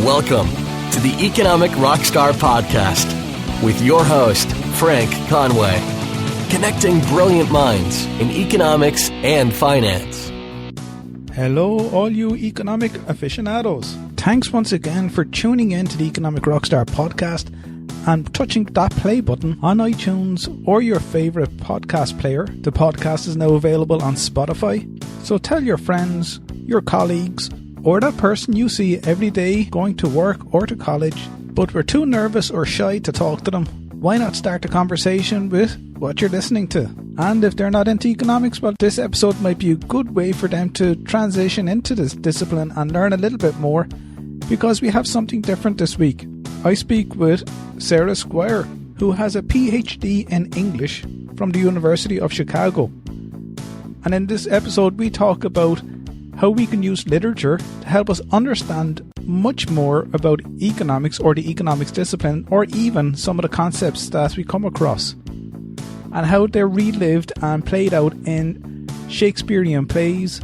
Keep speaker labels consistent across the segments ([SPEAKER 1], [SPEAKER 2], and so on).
[SPEAKER 1] Welcome to the Economic Rockstar Podcast with your host, Frank Conway, connecting brilliant minds in economics and finance.
[SPEAKER 2] Hello, all you economic aficionados. Thanks once again for tuning in to the Economic Rockstar Podcast and touching that play button on iTunes or your favourite podcast player. The podcast is now available on Spotify, so tell your friends, your colleagues, or that person you see every day going to work or to college, but we're too nervous or shy to talk to them. Why not start a conversation with what you're listening to? And if they're not into economics, well, this episode might be a good way for them to transition into this discipline and learn a little bit more, because we have something different this week. I speak with Sarah Skwire, who has a PhD in English from the University of Chicago. And in this episode, we talk about how we can use literature to help us understand much more about economics or the economics discipline, or even some of the concepts that we come across, and how they're relived and played out in Shakespearean plays,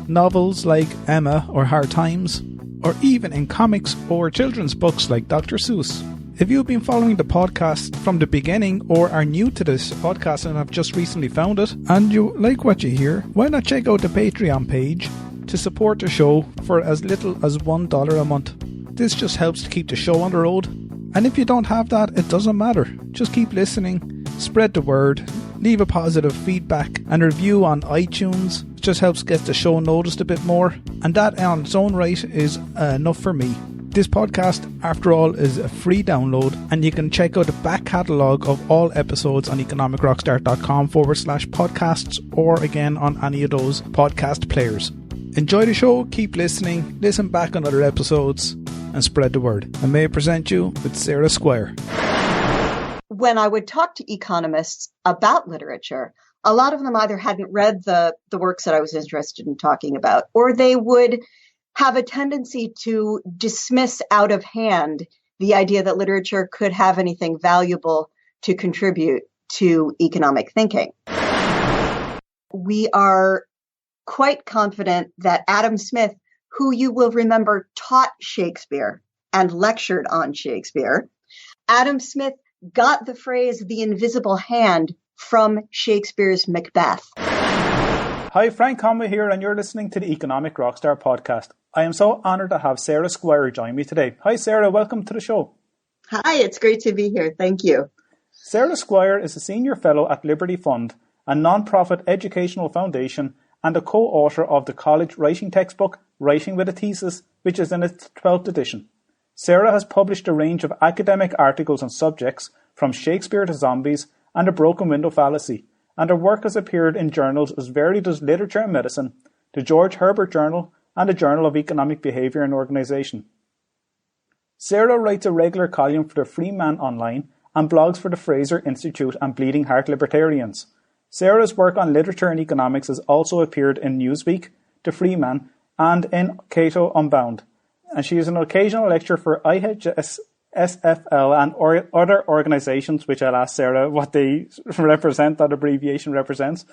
[SPEAKER 2] novels like Emma or Hard Times, or even in comics or children's books like Dr. Seuss. If you've been following the podcast from the beginning or are new to this podcast and have just recently found it and you like what you hear, why not check out the Patreon page to support the show for as little as $1 a month. This just helps to keep the show on the road. And if you don't have that, it doesn't matter. Just keep listening, spread the word, leave a positive feedback and review on iTunes. It just helps get the show noticed a bit more. And that on its own right is enough for me. This podcast, after all, is a free download, and you can check out the back catalogue of all episodes on economicrockstar.com/podcasts, or again on any of those podcast players. Enjoy the show, keep listening, listen back on other episodes, and spread the word. And may I present you with Sarah Skwire.
[SPEAKER 3] When I would talk to economists about literature, a lot of them either hadn't read the works that I was interested in talking about, or they would have a tendency to dismiss out of hand the idea that literature could have anything valuable to contribute to economic thinking. We are quite confident that Adam Smith, who you will remember taught Shakespeare and lectured on Shakespeare, Adam Smith got the phrase "the invisible hand" from Shakespeare's Macbeth.
[SPEAKER 2] Hi, Frank Conway here, and you're listening to the Economic Rockstar Podcast. I am so honoured to have Sarah Skwire join me today. Hi, Sarah. Welcome to the show.
[SPEAKER 3] Hi, it's great to be here. Thank you.
[SPEAKER 2] Sarah Skwire is a Senior Fellow at Liberty Fund, a non-profit educational foundation, and a co-author of the college writing textbook, Writing with a Thesis, which is in its 12th edition. Sarah has published a range of academic articles on subjects from Shakespeare to zombies and a broken window fallacy, and her work has appeared in journals as varied as Literature and Medicine, the George Herbert Journal, and the Journal of Economic Behaviour and Organisation. Sarah writes a regular column for the Freeman Online and blogs for the Fraser Institute and Bleeding Heart Libertarians. Sarah's work on literature and economics has also appeared in Newsweek, the Freeman, and in Cato Unbound. And she is an occasional lecturer for IHS, SFL, and other organisations, which I'll ask Sarah what they represent, that abbreviation represents.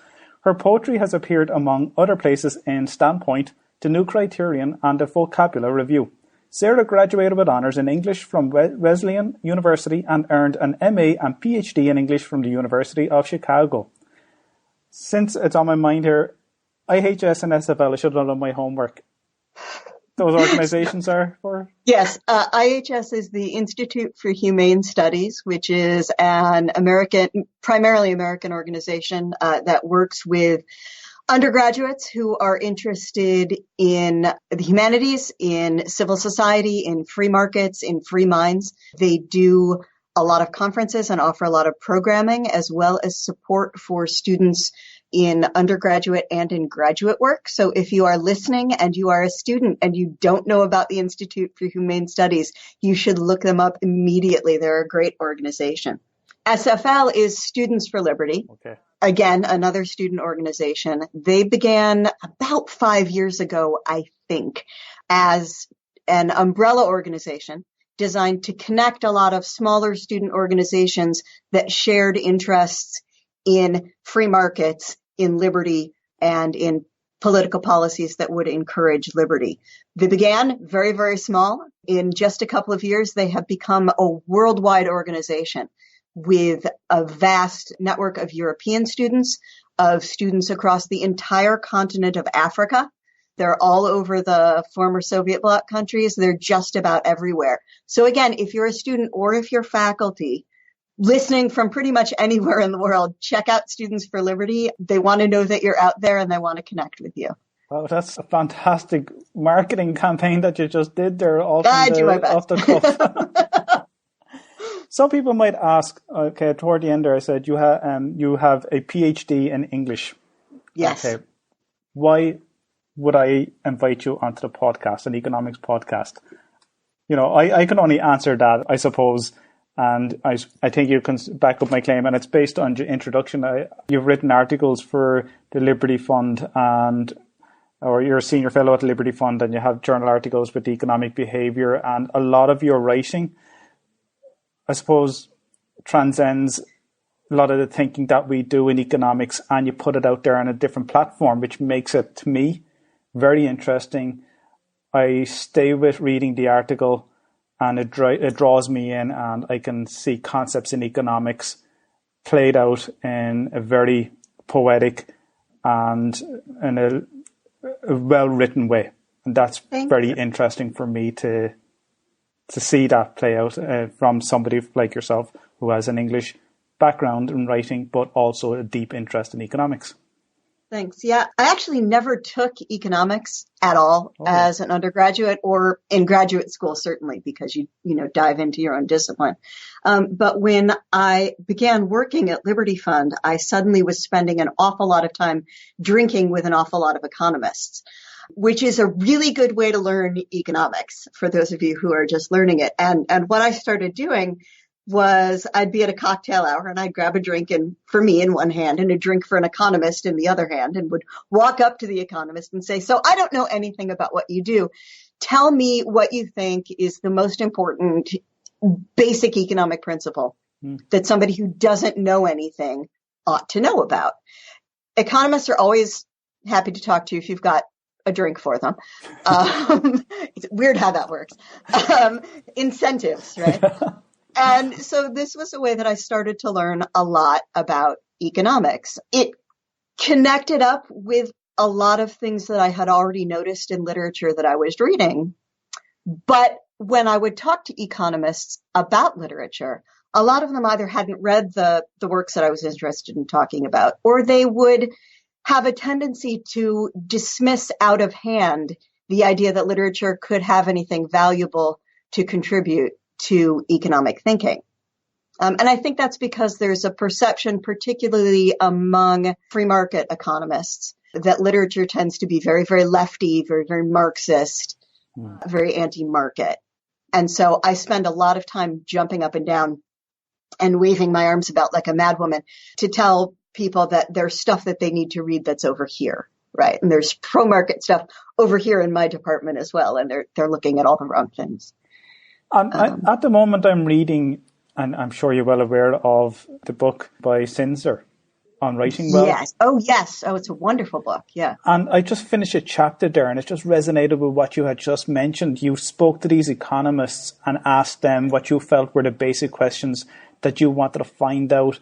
[SPEAKER 2] Her poetry has appeared among other places in Standpoint, the New Criterion, and the Vocabula Review. Sarah graduated with honours in English from Wesleyan University and earned an MA and PhD in English from the University of Chicago. Since it's on my mind here, IHS and SFL, I should have done my homework. Those organizations are for?
[SPEAKER 3] Yes, IHS is the Institute for Humane Studies, which is an primarily American organization that works with undergraduates who are interested in the humanities, in civil society, in free markets, in free minds. They do a lot of conferences and offer a lot of programming, as well as support for students in undergraduate and in graduate work. So if you are listening and you are a student and you don't know about the Institute for Humane Studies, you should look them up immediately. They're a great organization. SFL is Students for Liberty. Okay. Again, another student organization. They began about 5 years ago, I think, as an umbrella organization designed to connect a lot of smaller student organizations that shared interests in free markets, in liberty, and in political policies that would encourage liberty. They began very, very small. In just a couple of years, they have become a worldwide organization with a vast network of European students, of students across the entire continent of Africa. They're all over the former Soviet bloc countries. They're just about everywhere. So again, if you're a student or if you're faculty listening from pretty much anywhere in the world, check out Students for Liberty. They want to know that you're out there and they want to connect with you.
[SPEAKER 2] Well, that's a fantastic marketing campaign that you just did there off the cuff. Some people might ask, okay, toward the end there, I said you have a PhD in English.
[SPEAKER 3] Yes. Okay.
[SPEAKER 2] Why would I invite you onto the podcast, an economics podcast? You know, I can only answer that, I suppose. And I think you can back up my claim, and it's based on your introduction. You've written articles for the Liberty Fund, or you're a senior fellow at the Liberty Fund, and you have journal articles with economic behaviour, and a lot of your writing, I suppose, transcends a lot of the thinking that we do in economics, and you put it out there on a different platform, which makes it, to me, very interesting. I stay with reading the article, and it draws me in, and I can see concepts in economics played out in a very poetic and in a well-written way. And that's very interesting for me to see that play out from somebody like yourself who has an English background in writing, but also a deep interest in economics.
[SPEAKER 3] Thanks. Yeah, I actually never took economics at all as an undergraduate or in graduate school, certainly, because you dive into your own discipline. But when I began working at Liberty Fund, I suddenly was spending an awful lot of time drinking with an awful lot of economists, which is a really good way to learn economics for those of you who are just learning it. And what I started doing was I'd be at a cocktail hour and I'd grab a drink for me in one hand and a drink for an economist in the other hand, and would walk up to the economist and say, so I don't know anything about what you do. Tell me what you think is the most important basic economic principle that somebody who doesn't know anything ought to know about. Economists are always happy to talk to you if you've got a drink for them. It's weird how that works. Incentives, right? And so this was a way that I started to learn a lot about economics. It connected up with a lot of things that I had already noticed in literature that I was reading. But when I would talk to economists about literature, a lot of them either hadn't read the works that I was interested in talking about, or they would have a tendency to dismiss out of hand the idea that literature could have anything valuable to contribute to economic thinking. And I think that's because there's a perception, particularly among free market economists, that literature tends to be very, very lefty, very, very Marxist, very anti-market. And so I spend a lot of time jumping up and down and waving my arms about like a madwoman to tell people that there's stuff that they need to read that's over here, right? And there's pro-market stuff over here in my department as well, and they're looking at all the wrong things.
[SPEAKER 2] At the moment I'm reading, and I'm sure you're well aware of the book by Fraser on writing well.
[SPEAKER 3] Yes. Oh, yes. Oh, it's a wonderful book. Yeah.
[SPEAKER 2] And I just finished a chapter there, and it just resonated with what you had just mentioned. You spoke to these economists and asked them what you felt were the basic questions that you wanted to find out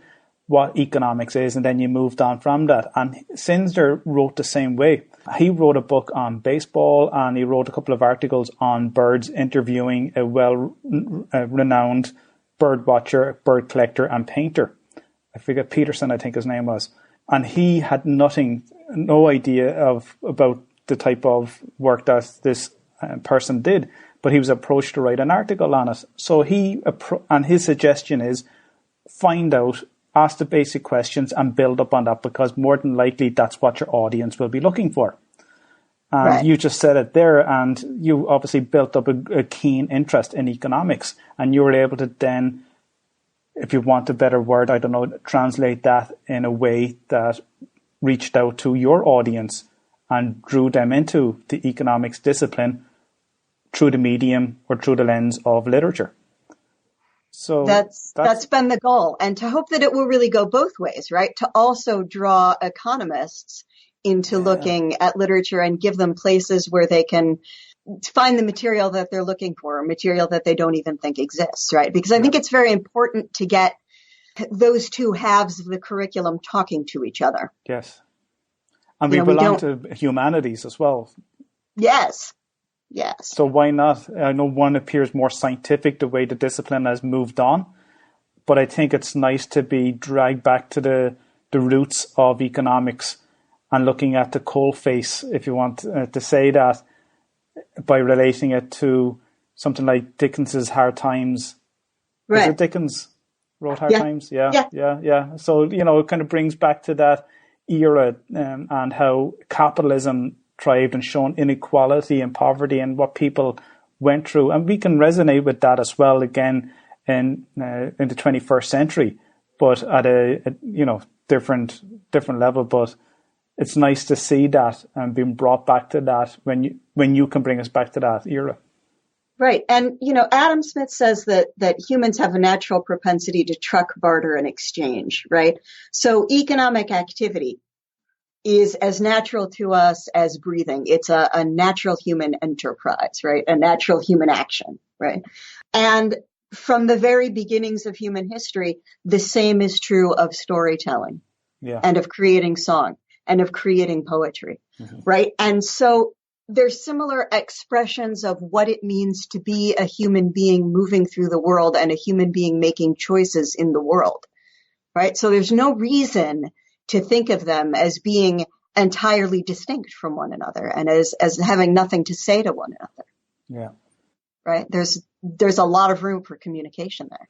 [SPEAKER 2] what economics is, and then you moved on from that. And Fraser wrote the same way. He wrote a book on baseball, and he wrote a couple of articles on birds, interviewing a well-renowned bird watcher, bird collector and painter. I forget, Peterson, I think his name was. And he had no idea about the type of work that this person did, but he was approached to write an article on it. So and his suggestion is find out, ask the basic questions and build up on that, because more than likely that's what your audience will be looking for. And right. You just said it there, and you obviously built up a keen interest in economics, and you were able to then, if you want a better word, I don't know, translate that in a way that reached out to your audience and drew them into the economics discipline through the medium or through the lens of literature. So that's been the goal, and to hope that it will really go both ways, right? To also draw economists
[SPEAKER 3] into looking at literature and give them places where they can find the material that they're looking for, or material that they don't even think exists, right? Because I think it's very important to get those two halves of the curriculum talking to each other.
[SPEAKER 2] Yes. And we belong to humanities as well.
[SPEAKER 3] Yes. Yes.
[SPEAKER 2] So why not? I know one appears more scientific, the way the discipline has moved on, but I think it's nice to be dragged back to the roots of economics and looking at the coalface, if you want to say that, by relating it to something like Dickens's Hard Times. Right. Is it Dickens wrote Hard Times? Yeah. So, it kind of brings back to that era and how capitalism thrived and shown inequality and poverty and what people went through. And we can resonate with that as well, again, in the 21st century, but at a different level. But it's nice to see that and being brought back to that when you can bring us back to that era.
[SPEAKER 3] Right. And, Adam Smith says that humans have a natural propensity to truck, barter, and exchange, right? So economic activity is as natural to us as breathing. It's a natural human enterprise, right? A natural human action, right? And from the very beginnings of human history, the same is true of storytelling and of creating song and of creating poetry, right? And so there's similar expressions of what it means to be a human being moving through the world and a human being making choices in the world, right? So there's no reason to think of them as being entirely distinct from one another and as having nothing to say to one another.
[SPEAKER 2] Yeah.
[SPEAKER 3] Right? There's a lot of room for communication there.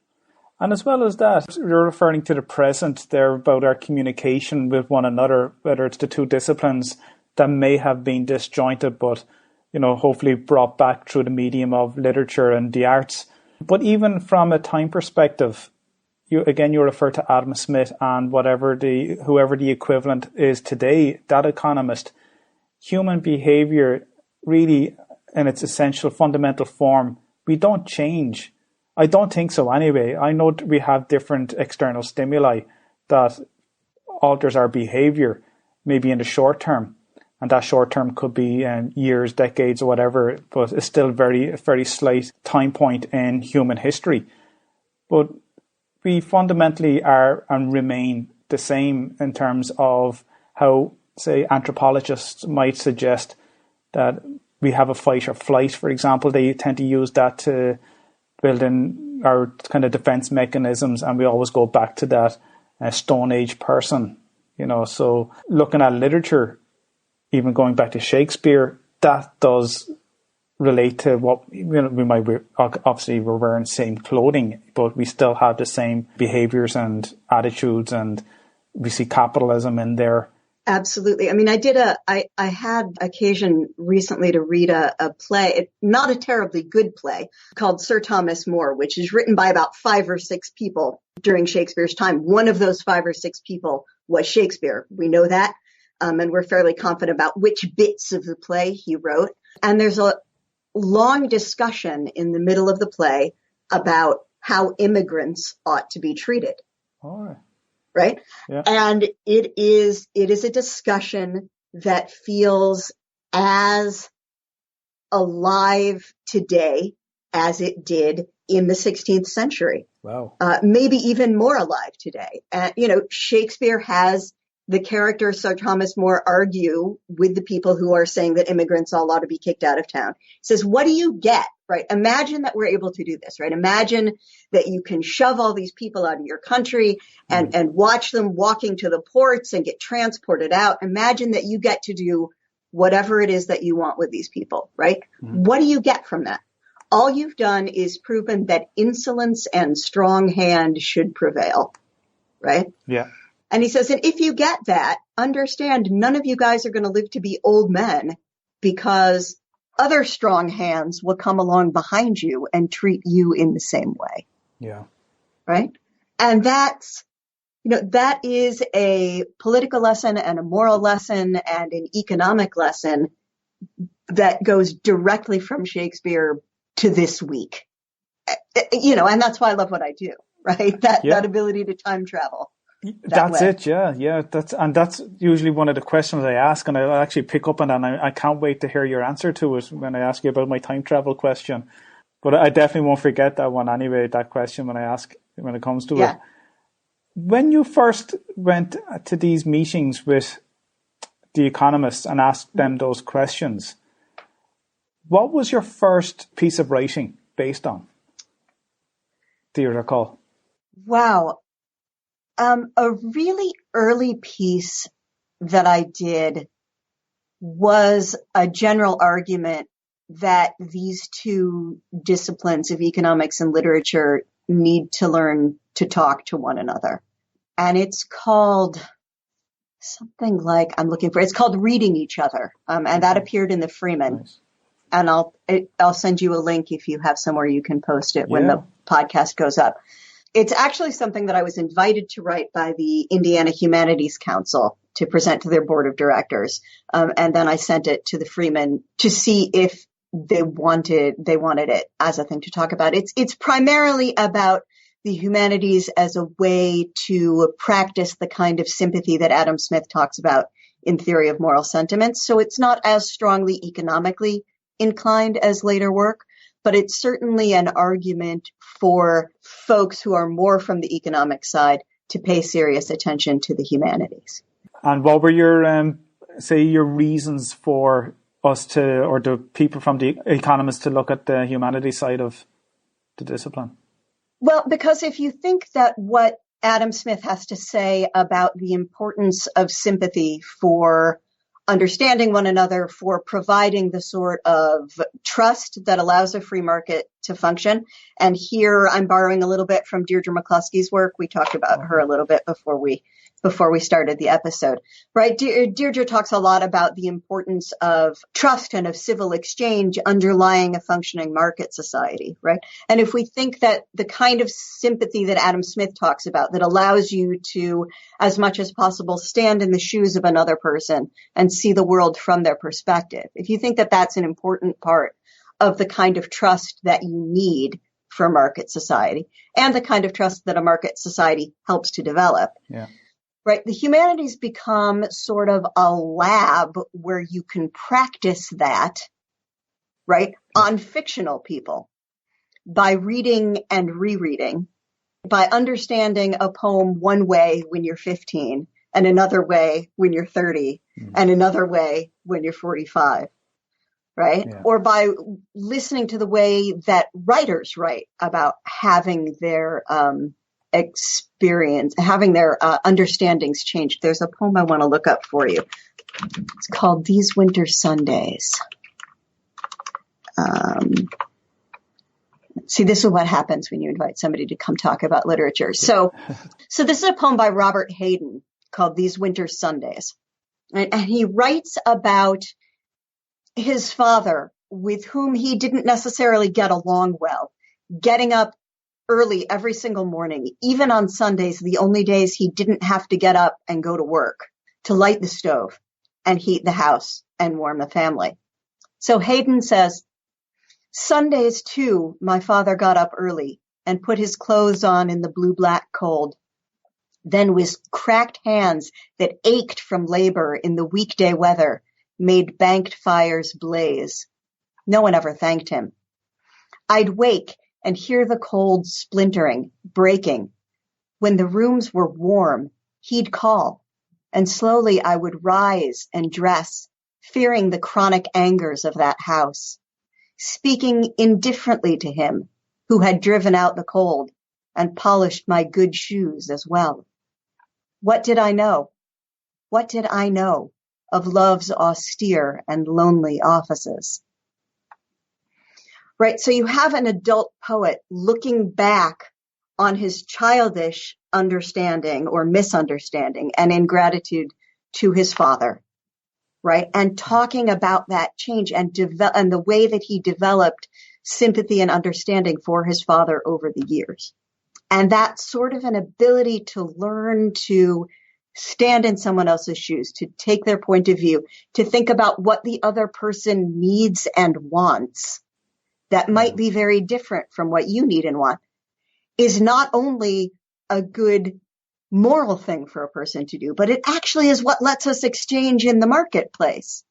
[SPEAKER 2] And as well as that, you're referring to the present there about our communication with one another, whether it's the two disciplines that may have been disjointed, but, hopefully brought back through the medium of literature and the arts. But even from a time perspective, you refer to Adam Smith and whoever the equivalent is today, that economist. Human behavior really, in its essential fundamental form, we don't change. I don't think so anyway. I know we have different external stimuli that alters our behavior, maybe in the short term. And that short term could be years, decades, or whatever, but it's still a very slight time point in human history. But we fundamentally are and remain the same in terms of how, say, anthropologists might suggest that we have a fight or flight, for example. They tend to use that to build in our kind of defense mechanisms, and we always go back to that Stone Age person, So looking at literature, even going back to Shakespeare, that does relate to what we might obviously we're wearing the same clothing, but we still have the same behaviors and attitudes, and we see capitalism in there.
[SPEAKER 3] Absolutely. I mean, I had occasion recently to read a play, not a terribly good play, called Sir Thomas More, which is written by about 5 or 6 people during Shakespeare's time. One of those 5 or 6 people was Shakespeare. We know that. And we're fairly confident about which bits of the play he wrote. And there's a long discussion in the middle of the play about how immigrants ought to be treated.
[SPEAKER 2] Oh.
[SPEAKER 3] Right?
[SPEAKER 2] Yeah.
[SPEAKER 3] And it is a discussion that feels as alive today as it did in the 16th century.
[SPEAKER 2] Wow.
[SPEAKER 3] Maybe even more alive today. Shakespeare has the character Sir Thomas More argue with the people who are saying that immigrants all ought to be kicked out of town. He says, what do you get, right? Imagine that we're able to do this, right? Imagine that you can shove all these people out of your country and watch them walking to the ports and get transported out. Imagine that you get to do whatever it is that you want with these people, right? Mm-hmm. What do you get from that? All you've done is proven that insolence and strong hand should prevail, right?
[SPEAKER 2] Yeah.
[SPEAKER 3] And he says, and if you get that, understand none of you guys are going to live to be old men because other strong hands will come along behind you and treat you in the same way.
[SPEAKER 2] Yeah.
[SPEAKER 3] Right? And that's, that is a political lesson and a moral lesson and an economic lesson that goes directly from Shakespeare to this week. And that's why I love what I do, right? That ability to time travel.
[SPEAKER 2] That's it, yeah. That's usually one of the questions I ask, and I'll actually pick up on that, and I can't wait to hear your answer to it when I ask you about my time travel question. But I definitely won't forget that one anyway, that question when it comes to it. When you first went to these meetings with the economists and asked them those questions, what was your first piece of writing based on? Do you recall?
[SPEAKER 3] Wow. A really early piece that I did was a general argument that these two disciplines of economics and literature need to learn to talk to one another. And it's called something like, it's called Reading Each Other. And that appeared in the Freeman.
[SPEAKER 2] Nice.
[SPEAKER 3] And I'll send you a link if you have somewhere you can post it when the podcast goes up. It's actually something that I was invited to write by the Indiana Humanities Council to present to their board of directors. And then I sent it to the Freeman to see if they wanted it as a thing to talk about. It's primarily about the humanities as a way to practice the kind of sympathy that Adam Smith talks about in Theory of Moral Sentiments. So it's not as strongly economically inclined as later work, but it's certainly an argument for folks who are more from the economic side to pay serious attention to the humanities.
[SPEAKER 2] And what were your, your reasons for us or the people from the economists to look at the humanities side of the discipline?
[SPEAKER 3] Well, because if you think that what Adam Smith has to say about the importance of sympathy for understanding one another, for providing the sort of trust that allows a free market to function. And here I'm borrowing a little bit from Deirdre McCluskey's work. We talked about her a little bit before we started the episode, right? Deirdre talks a lot about the importance of trust and of civil exchange underlying a functioning market society, right? And if we think that the kind of sympathy that Adam Smith talks about that allows you to, as much as possible, stand in the shoes of another person and see the world from their perspective, if you think that that's an important part of the kind of trust that you need for market society and the kind of trust that a market society helps to develop, right? The humanities become sort of a lab where you can practice that, right, on fictional people by reading and rereading, by understanding a poem one way when you're 15 and another way when you're 30 and another way when you're 45, right? Yeah. Or by listening to the way that writers write about having their experience, having their understandings changed. There's a poem I want to look up for you. It's called These Winter Sundays. See, this is what happens when you invite somebody to come talk about literature. So this is a poem by Robert Hayden called These Winter Sundays. And he writes about his father, with whom he didn't necessarily get along well, getting up early every single morning, even on Sundays, the only days he didn't have to get up and go to work, to light the stove and heat the house and warm the family. So Hayden says, Sundays, too, my father got up early and put his clothes on in the blue-black cold. Then with cracked hands that ached from labor in the weekday weather, made banked fires blaze. No one ever thanked him. I'd wake and hear the cold splintering, breaking. When the rooms were warm, he'd call, and slowly I would rise and dress, fearing the chronic angers of that house, speaking indifferently to him, who had driven out the cold and polished my good shoes as well. What did I know? What did I know of love's austere and lonely offices? Right, so you have an adult poet looking back on his childish understanding or misunderstanding and ingratitude to his father, right? And talking about that change and the way that he developed sympathy and understanding for his father over the years. And that sort of an ability to learn to stand in someone else's shoes, to take their point of view, to think about what the other person needs and wants that might be very different from what you need and want, is not only a good moral thing for a person to do, but it actually is what lets us exchange in the marketplace,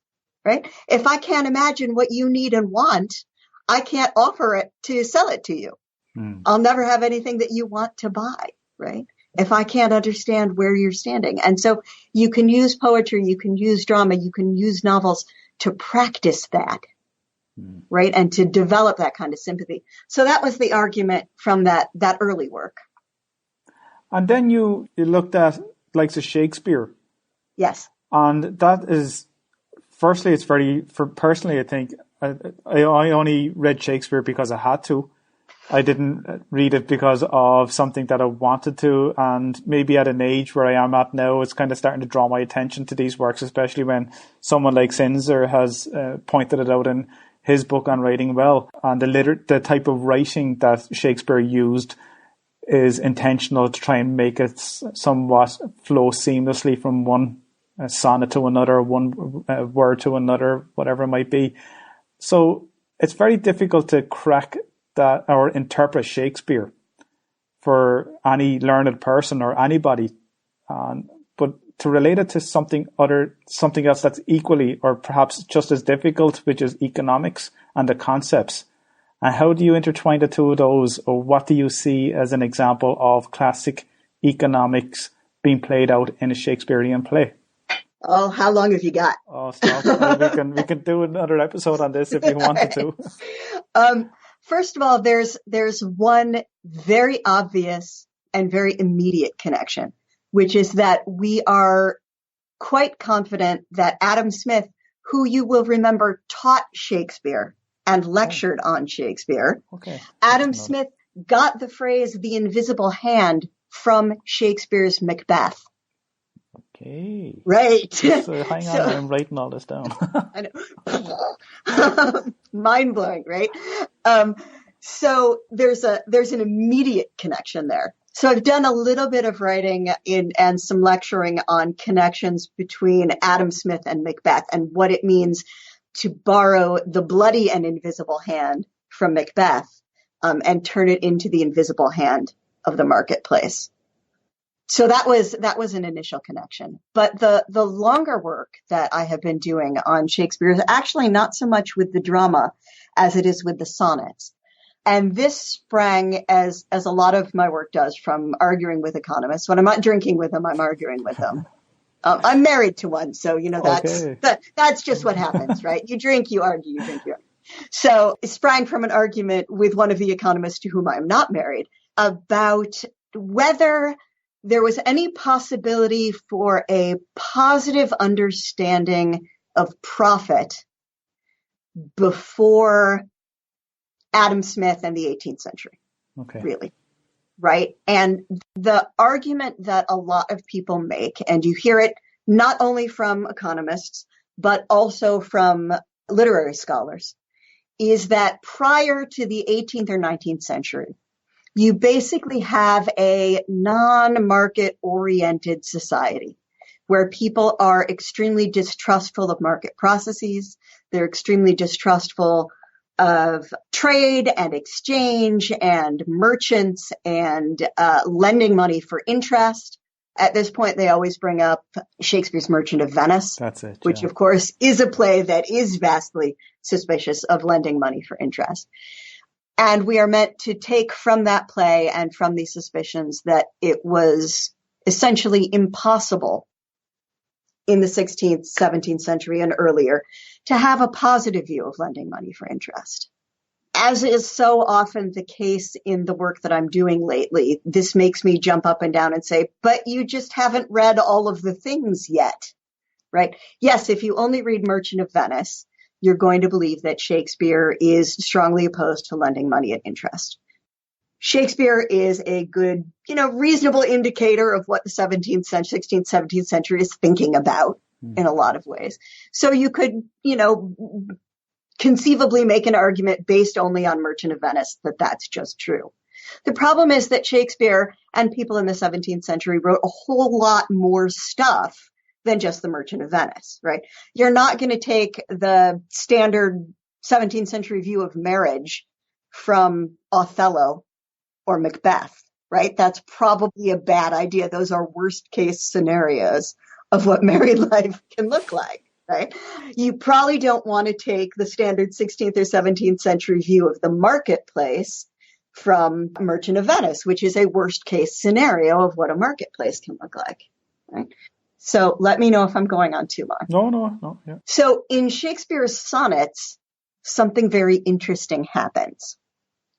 [SPEAKER 3] right? If I can't imagine what you need and want, I can't offer it to sell it to you. I'll never have anything that you want to buy, right? If I can't understand where you're standing. And so you can use poetry, you can use drama, you can use novels to practice that, right? And to develop that kind of sympathy. So that was the argument from that early work.
[SPEAKER 2] And then you looked at likes of Shakespeare.
[SPEAKER 3] Yes.
[SPEAKER 2] And that is, firstly, it's personally, I think, I only read Shakespeare because I had to. I didn't read it because of something that I wanted to. And maybe at an age where I am at now, it's kind of starting to draw my attention to these works, especially when someone like Sensibility has pointed it out in his book on writing well. And the type of writing that Shakespeare used is intentional to try and make it somewhat flow seamlessly from one sonnet to another, one word to another, whatever it might be. So it's very difficult to crack that or interpret Shakespeare for any learned person or anybody. But to relate it to something else that's equally or perhaps just as difficult, which is economics and the concepts. And how do you intertwine the two of those, or what do you see as an example of classic economics being played out in a Shakespearean play?
[SPEAKER 3] Oh, how long have you got?
[SPEAKER 2] Oh, stop. we can do another episode on this if you wanted to.
[SPEAKER 3] First of all, there's one very obvious and very immediate connection, which is that we are quite confident that Adam Smith, who you will remember taught Shakespeare and lectured on Shakespeare, Adam Smith got the phrase "the invisible hand" from Shakespeare's Macbeth.
[SPEAKER 2] Okay.
[SPEAKER 3] Right.
[SPEAKER 2] So hang on, I'm writing all this down.
[SPEAKER 3] I know. Mind blowing, right? So there's an immediate connection there. So I've done a little bit of writing and some lecturing on connections between Adam Smith and Macbeth and what it means to borrow the bloody and invisible hand from Macbeth and turn it into the invisible hand of the marketplace. So that was an initial connection. But the longer work that I have been doing on Shakespeare is actually not so much with the drama as it is with the sonnets. And this sprang, as a lot of my work does, from arguing with economists. When I'm not drinking with them, I'm arguing with them. I'm married to one, so that's just what happens, right? You drink, you argue, you drink, you argue. So it sprang from an argument with one of the economists to whom I'm not married about whether there was any possibility for a positive understanding of profit before Adam Smith and the 18th century.
[SPEAKER 2] Okay.
[SPEAKER 3] Really. Right. And the argument that a lot of people make, and you hear it not only from economists, but also from literary scholars, is that prior to the 18th or 19th century, you basically have a non-market oriented society where people are extremely distrustful of market processes. They're extremely distrustful of trade and exchange and merchants and lending money for interest. At this point, they always bring up Shakespeare's Merchant of Venice, which, of course, is a play that is vastly suspicious of lending money for interest. And we are meant to take from that play and from these suspicions that it was essentially impossible in the 16th, 17th century and earlier to have a positive view of lending money for interest. As is so often the case in the work that I'm doing lately, this makes me jump up and down and say, but you just haven't read all of the things yet, right? Yes, if you only read Merchant of Venice, you're going to believe that Shakespeare is strongly opposed to lending money at interest. Shakespeare is a good, reasonable indicator of what the 17th century, 16th, 17th century is thinking about in a lot of ways. So you could, conceivably make an argument based only on Merchant of Venice that that's just true. The problem is that Shakespeare and people in the 17th century wrote a whole lot more stuff than just the Merchant of Venice, right? You're not going to take the standard 17th century view of marriage from Othello or Macbeth right? That's probably a bad idea. Those are worst case scenarios of what married life can look like, right? You probably don't want to take the standard 16th or 17th century view of the marketplace from Merchant of Venice, which is a worst case scenario of what a marketplace can look like, right? So let me know if I'm going on too long.
[SPEAKER 2] No. Yeah.
[SPEAKER 3] So in Shakespeare's sonnets, something very interesting happens,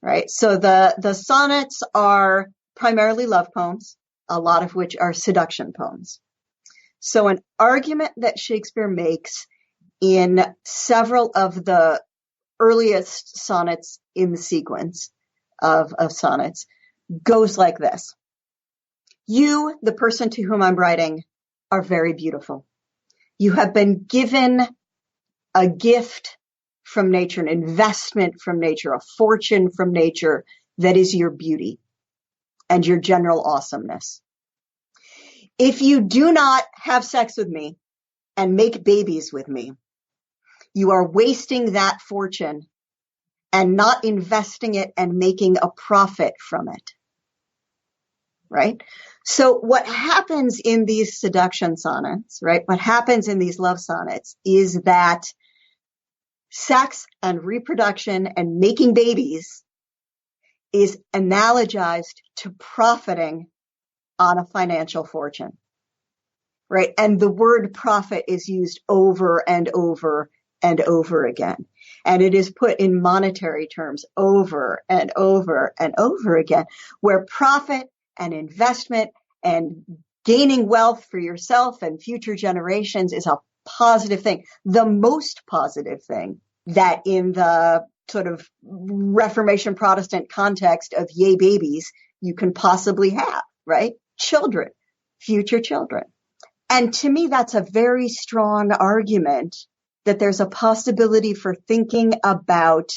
[SPEAKER 3] right? So the sonnets are primarily love poems, a lot of which are seduction poems. So an argument that Shakespeare makes in several of the earliest sonnets in the sequence of sonnets goes like this. You, the person to whom I'm writing, are very beautiful. You have been given a gift from nature, an investment from nature, a fortune from nature that is your beauty and your general awesomeness. If you do not have sex with me and make babies with me, you are wasting that fortune and not investing it and making a profit from it. Right? So what happens in these seduction sonnets, right? What happens in these love sonnets is that sex and reproduction and making babies is analogized to profiting on a financial fortune, right? And the word profit is used over and over and over again. And it is put in monetary terms over and over and over again, where profit and investment and gaining wealth for yourself and future generations is a positive thing, the most positive thing that in the sort of Reformation Protestant context of yay babies you can possibly have, right? Children, future children. And to me, that's a very strong argument that there's a possibility for thinking about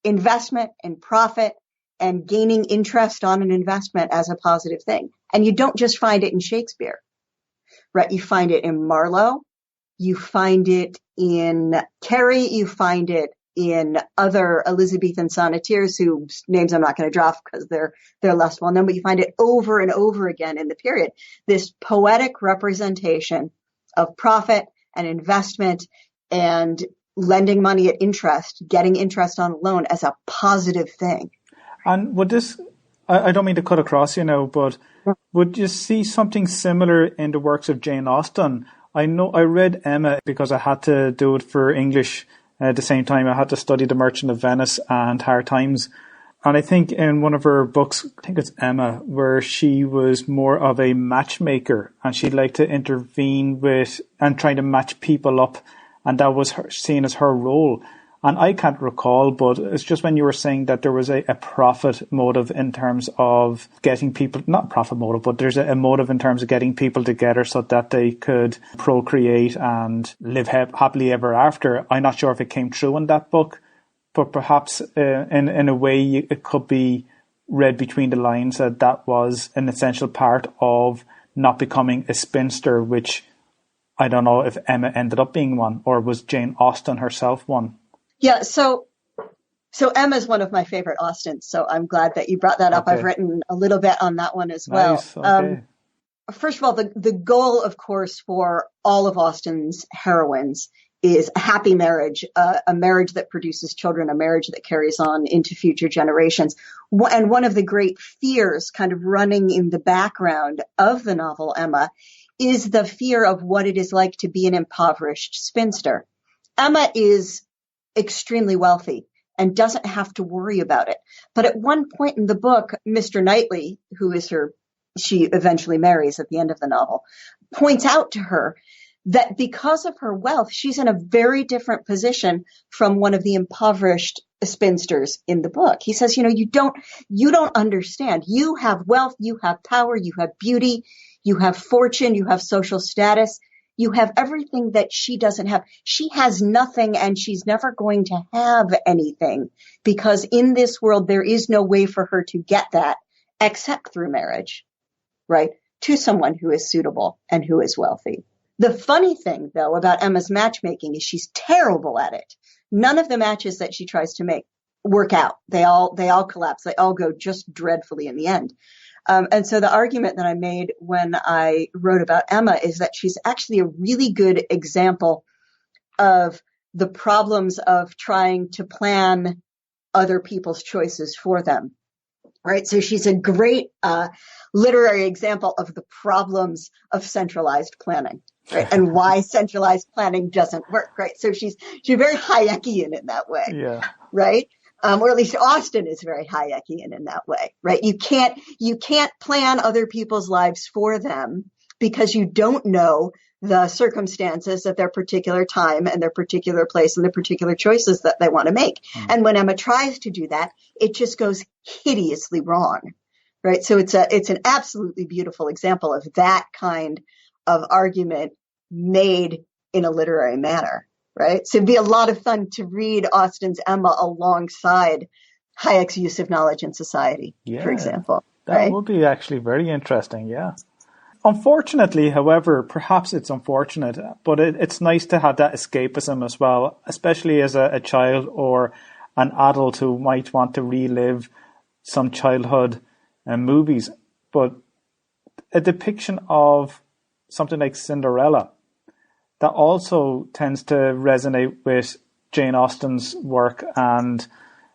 [SPEAKER 3] investment and profit and gaining interest on an investment as a positive thing. And you don't just find it in Shakespeare, right? You find it in Marlowe, you find it in Carey, you find it in other Elizabethan sonneteers whose names I'm not going to drop because they're less well known, but you find it over and over again in the period. This poetic representation of profit and investment and lending money at interest, getting interest on a loan as a positive thing.
[SPEAKER 2] And would this, I don't mean to cut across you now, but would you see something similar in the works of Jane Austen? I know I read Emma because I had to do it for English at the same time. I had to study The Merchant of Venice and Hard Times. And I think in one of her books, I think it's Emma, where she was more of a matchmaker and she'd like to intervene with and trying to match people up. And that was seen as her role. And I can't recall, but it's just when you were saying that there was a profit motive in terms of getting people, not profit motive, but there's a motive in terms of getting people together so that they could procreate and live happily ever after. I'm not sure if it came true in that book, but perhaps in a way it could be read between the lines that was an essential part of not becoming a spinster, which I don't know if Emma ended up being one, or was Jane Austen herself one?
[SPEAKER 3] Yeah, so Emma's one of my favorite Austens, so I'm glad that you brought that up. Okay. I've written a little bit on that one as well.
[SPEAKER 2] Nice. Okay.
[SPEAKER 3] First of all, the goal, of course, for all of Austen's heroines is a happy marriage, a marriage that produces children, a marriage that carries on into future generations. And one of the great fears kind of running in the background of the novel Emma is the fear of what it is like to be an impoverished spinster. Emma is extremely wealthy and doesn't have to worry about it. But at one point in the book, Mr. Knightley, who is she eventually marries at the end of the novel, points out to her that because of her wealth, she's in a very different position from one of the impoverished spinsters in the book. He says, you don't understand. You have wealth, you have power, you have beauty, you have fortune, you have social status. You have everything that she doesn't have. She has nothing and she's never going to have anything because in this world, there is no way for her to get that except through marriage, right? To someone who is suitable and who is wealthy. The funny thing, though, about Emma's matchmaking is she's terrible at it. None of the matches that she tries to make work out. They all collapse. They all go just dreadfully in the end. And so the argument that I made when I wrote about Emma is that she's actually a really good example of the problems of trying to plan other people's choices for them. Right. So she's a great literary example of the problems of centralized planning, right? And why centralized planning doesn't work, right? So she's very Hayekian in that way.
[SPEAKER 2] Yeah.
[SPEAKER 3] Right. Or at least Austen is very Hayekian in that way, right? You can't plan other people's lives for them because you don't know the circumstances at their particular time and their particular place and the particular choices that they want to make. And when Emma tries to do that, it just goes hideously wrong, right? So it's an absolutely beautiful example of that kind of argument made in a literary manner, right? So it'd be a lot of fun to read Austen's Emma alongside Hayek's Use of Knowledge in Society, for example.
[SPEAKER 2] That would be actually very interesting, yeah. Unfortunately, however, perhaps it's unfortunate, but it's nice to have that escapism as well, especially as a child or an adult who might want to relive some childhood movies. But a depiction of something like Cinderella, that also tends to resonate with Jane Austen's work and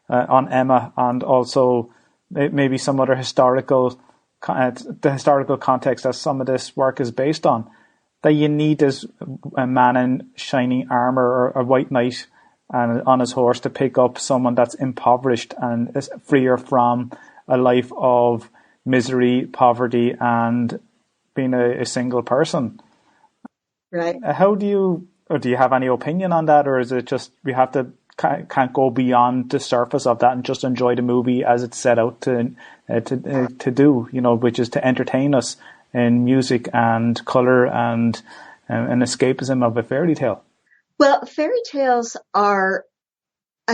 [SPEAKER 2] on Emma, and also maybe some other the historical context that some of this work is based on, that you need this a man in shining armor or a white knight and on his horse to pick up someone that's impoverished and is freer from a life of misery, poverty, and being a single person.
[SPEAKER 3] Right.
[SPEAKER 2] How do you have any opinion on that, or is it just we have to can't go beyond the surface of that and just enjoy the movie as it's set out to do, which is to entertain us in music and color and an escapism of a fairy tale?
[SPEAKER 3] Well, I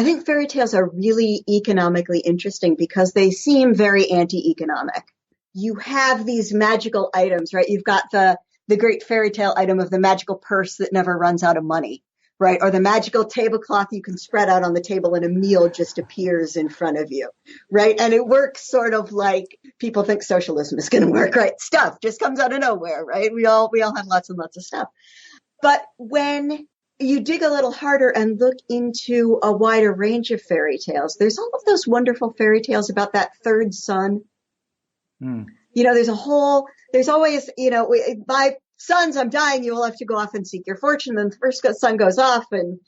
[SPEAKER 3] think fairy tales are really economically interesting because they seem very anti-economic. You have these magical items, right? You've got the great fairy tale item of the magical purse that never runs out of money. Right? Or the magical tablecloth you can spread out on the table and a meal just appears in front of you. Right? And it works sort of like people think socialism is going to work, right? Stuff just comes out of nowhere, right? We all have lots and lots of stuff. But when you dig a little harder and look into a wider range of fairy tales, there's all of those wonderful fairy tales about that third son. There's always, by sons, I'm dying, you will have to go off and seek your fortune. Then the first son goes off and,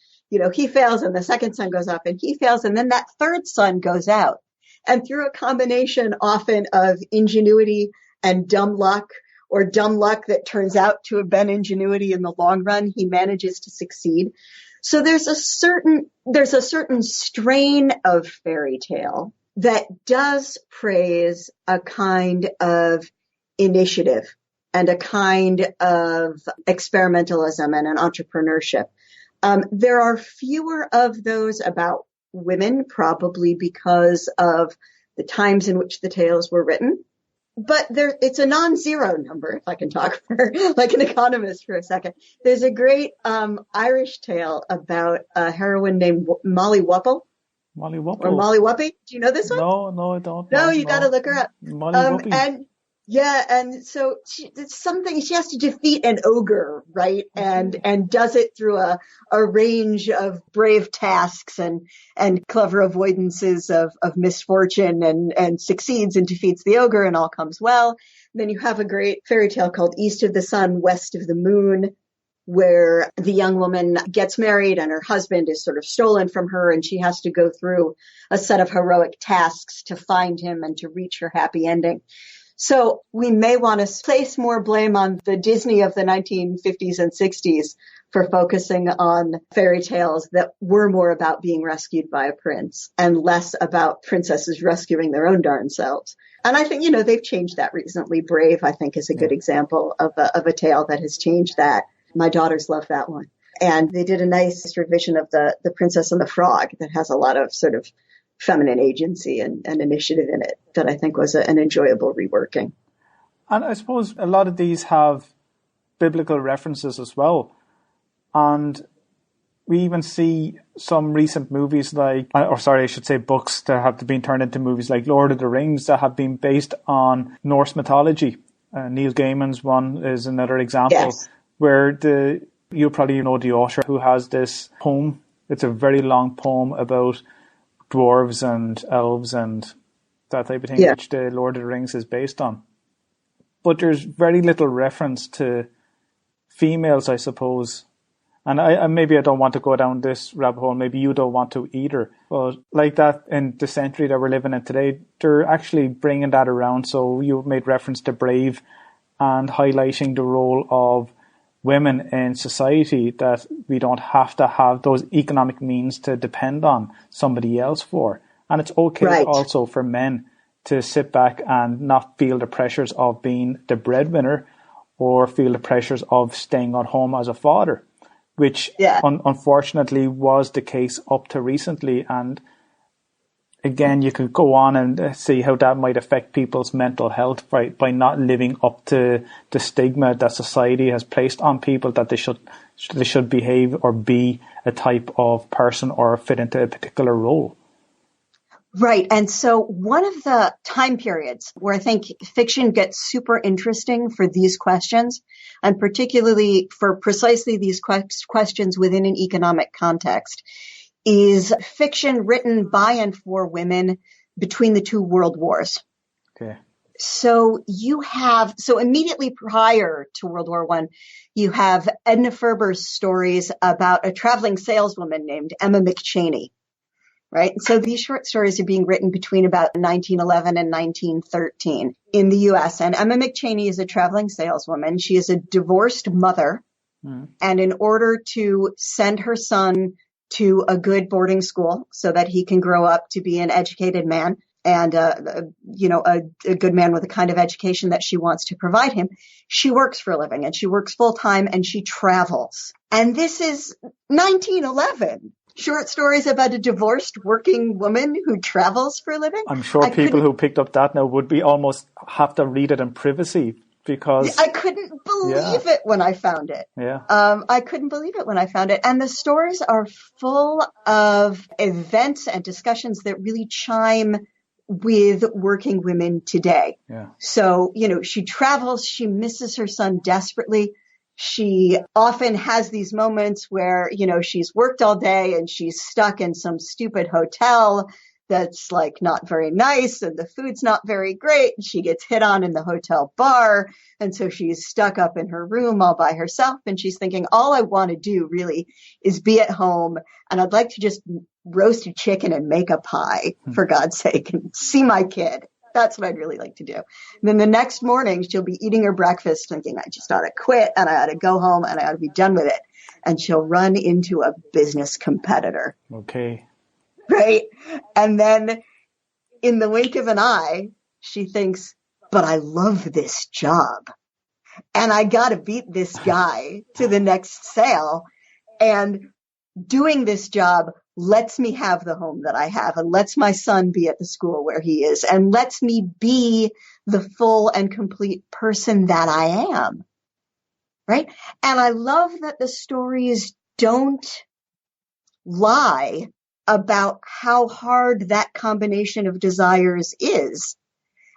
[SPEAKER 3] he fails, and the second son goes off and he fails. And then that third son goes out. And through a combination often of ingenuity and dumb luck, or dumb luck that turns out to have been ingenuity in the long run, he manages to succeed. So there's a certain strain of fairy tale that does praise a kind of initiative and a kind of experimentalism and an entrepreneurship. There are fewer of those about women, probably because of the times in which the tales were written. But it's a non-zero number, if I can talk for like an economist for a second. There's a great Irish tale about a heroine named Molly Whuppie.
[SPEAKER 2] Molly Whuppie.
[SPEAKER 3] Or Molly Whuppie. Do you know this one?
[SPEAKER 2] No, I don't.
[SPEAKER 3] No, you got to look her up.
[SPEAKER 2] Molly Whuppie.
[SPEAKER 3] And so it's something she has to defeat an ogre, right? And does it through a range of brave tasks and clever avoidances of misfortune and succeeds and defeats the ogre and all comes well. And then you have a great fairy tale called East of the Sun, West of the Moon, where the young woman gets married and her husband is sort of stolen from her and she has to go through a set of heroic tasks to find him and to reach her happy ending. So we may want to place more blame on the Disney of the 1950s and 60s for focusing on fairy tales that were more about being rescued by a prince and less about princesses rescuing their own darn selves. And I think, they've changed that recently. Brave, I think, is a good example of a tale that has changed that. My daughters love that one. And they did a nice revision of the Princess and the Frog that has a lot of sort of feminine agency and initiative in it that I think was an enjoyable reworking.
[SPEAKER 2] And I suppose a lot of these have biblical references as well. And we even see some recent movies I should say books that have been turned into movies like Lord of the Rings that have been based on Norse mythology. Neil Gaiman's one is another example.
[SPEAKER 3] Yes.
[SPEAKER 2] Where you probably know the author who has this poem. It's a very long poem about dwarves and elves and that type of thing, which the Lord of the Rings is based on. But there's very little reference to females, I suppose. And maybe I don't want to go down this rabbit hole. Maybe you don't want to either. But like that in the century that we're living in today, they're actually bringing that around. So you made reference to Brave and highlighting the role of women in society, that we don't have to have those economic means to depend on somebody else for. And it's okay also for men to sit back and not feel the pressures of being the breadwinner or feel the pressures of staying at home as a father, which unfortunately was the case up to recently. And again, you could go on and see how that might affect people's mental health by not living up to the stigma that society has placed on people, that they should behave or be a type of person or fit into a particular role.
[SPEAKER 3] Right. And so one of the time periods where I think fiction gets super interesting for these questions, and particularly for precisely these questions within an economic context, is fiction written by and for women between the two world wars.
[SPEAKER 2] Okay.
[SPEAKER 3] So immediately prior to World War I, you have Edna Ferber's stories about a traveling saleswoman named Emma McChaney. Right. So these short stories are being written between about 1911 and 1913 in the U.S. And Emma McChaney is a traveling saleswoman. She is a divorced mother. And in order to send her son to a good boarding school so that he can grow up to be an educated man and, a good man with the kind of education that she wants to provide him, she works for a living, and she works full time, and she travels. And this is 1911. Short stories about a divorced working woman who travels for a living.
[SPEAKER 2] I'm sure people who picked up that now would be almost have to read it in privacy, because
[SPEAKER 3] I couldn't believe it when I found it.
[SPEAKER 2] Yeah.
[SPEAKER 3] I couldn't believe it when I found it. And the stories are full of events and discussions that really chime with working women today.
[SPEAKER 2] Yeah.
[SPEAKER 3] So, she travels, she misses her son desperately. She often has these moments where, she's worked all day and she's stuck in some stupid hotel that's like not very nice and the food's not very great. She gets hit on in the hotel bar. And so she's stuck up in her room all by herself. And she's thinking, all I want to do really is be at home. And I'd like to just roast a chicken and make a pie, for God's sake, and see my kid. That's what I'd really like to do. And then the next morning, she'll be eating her breakfast thinking, I just ought to quit and I ought to go home and I ought to be done with it. And she'll run into a business competitor.
[SPEAKER 2] Okay.
[SPEAKER 3] Right? And then in the wink of an eye, she thinks, but I love this job. And I got to beat this guy to the next sale. And doing this job lets me have the home that I have, and lets my son be at the school where he is, and lets me be the full and complete person that I am. Right? And I love that the stories don't lie about how hard that combination of desires is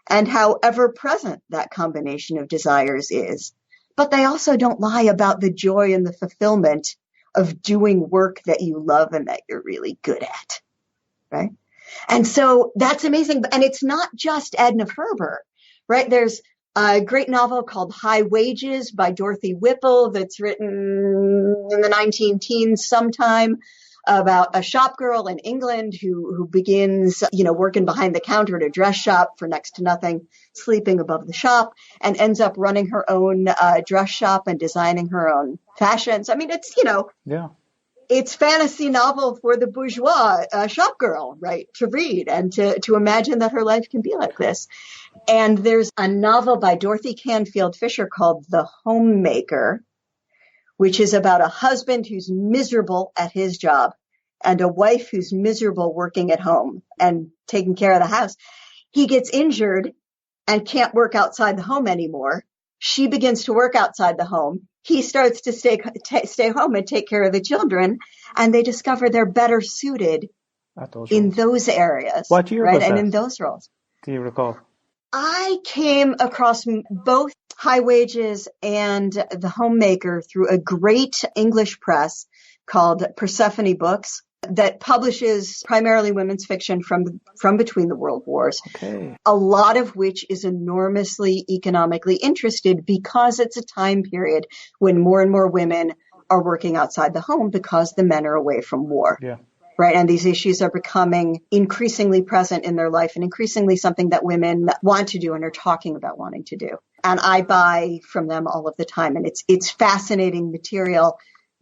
[SPEAKER 3] and how ever present that combination of desires is. But they also don't lie about the joy and the fulfillment of doing work that you love and that you're really good at, right? And so that's amazing. And it's not just Edna Ferber, right? There's a great novel called High Wages by Dorothy Whipple that's written in the 19-teens sometime about a shop girl in England who begins, working behind the counter at a dress shop for next to nothing, sleeping above the shop, and ends up running her own dress shop and designing her own fashions. I mean, it's, it's fantasy novel for the bourgeois shop girl, right, to read and to imagine that her life can be like this. And there's a novel by Dorothy Canfield Fisher called The Homemaker, which is about a husband who's miserable at his job and a wife who's miserable working at home and taking care of the house. He gets injured and can't work outside the home anymore. She begins to work outside the home. he starts to stay home and take care of the children, and they discover they're better suited in those areas.
[SPEAKER 2] What year
[SPEAKER 3] was
[SPEAKER 2] that?
[SPEAKER 3] And in those roles.
[SPEAKER 2] Do you recall?
[SPEAKER 3] I came across both High Wages and The Homemaker through a great English press called Persephone Books that publishes primarily women's fiction from between the world wars.
[SPEAKER 2] Okay.
[SPEAKER 3] A lot of which is enormously economically interested because it's a time period when more and more women are working outside the home because the men are away from war.
[SPEAKER 2] Yeah.
[SPEAKER 3] Right. And these issues are becoming increasingly present in their life and increasingly something that women want to do and are talking about wanting to do. And I buy from them all of the time. And it's fascinating material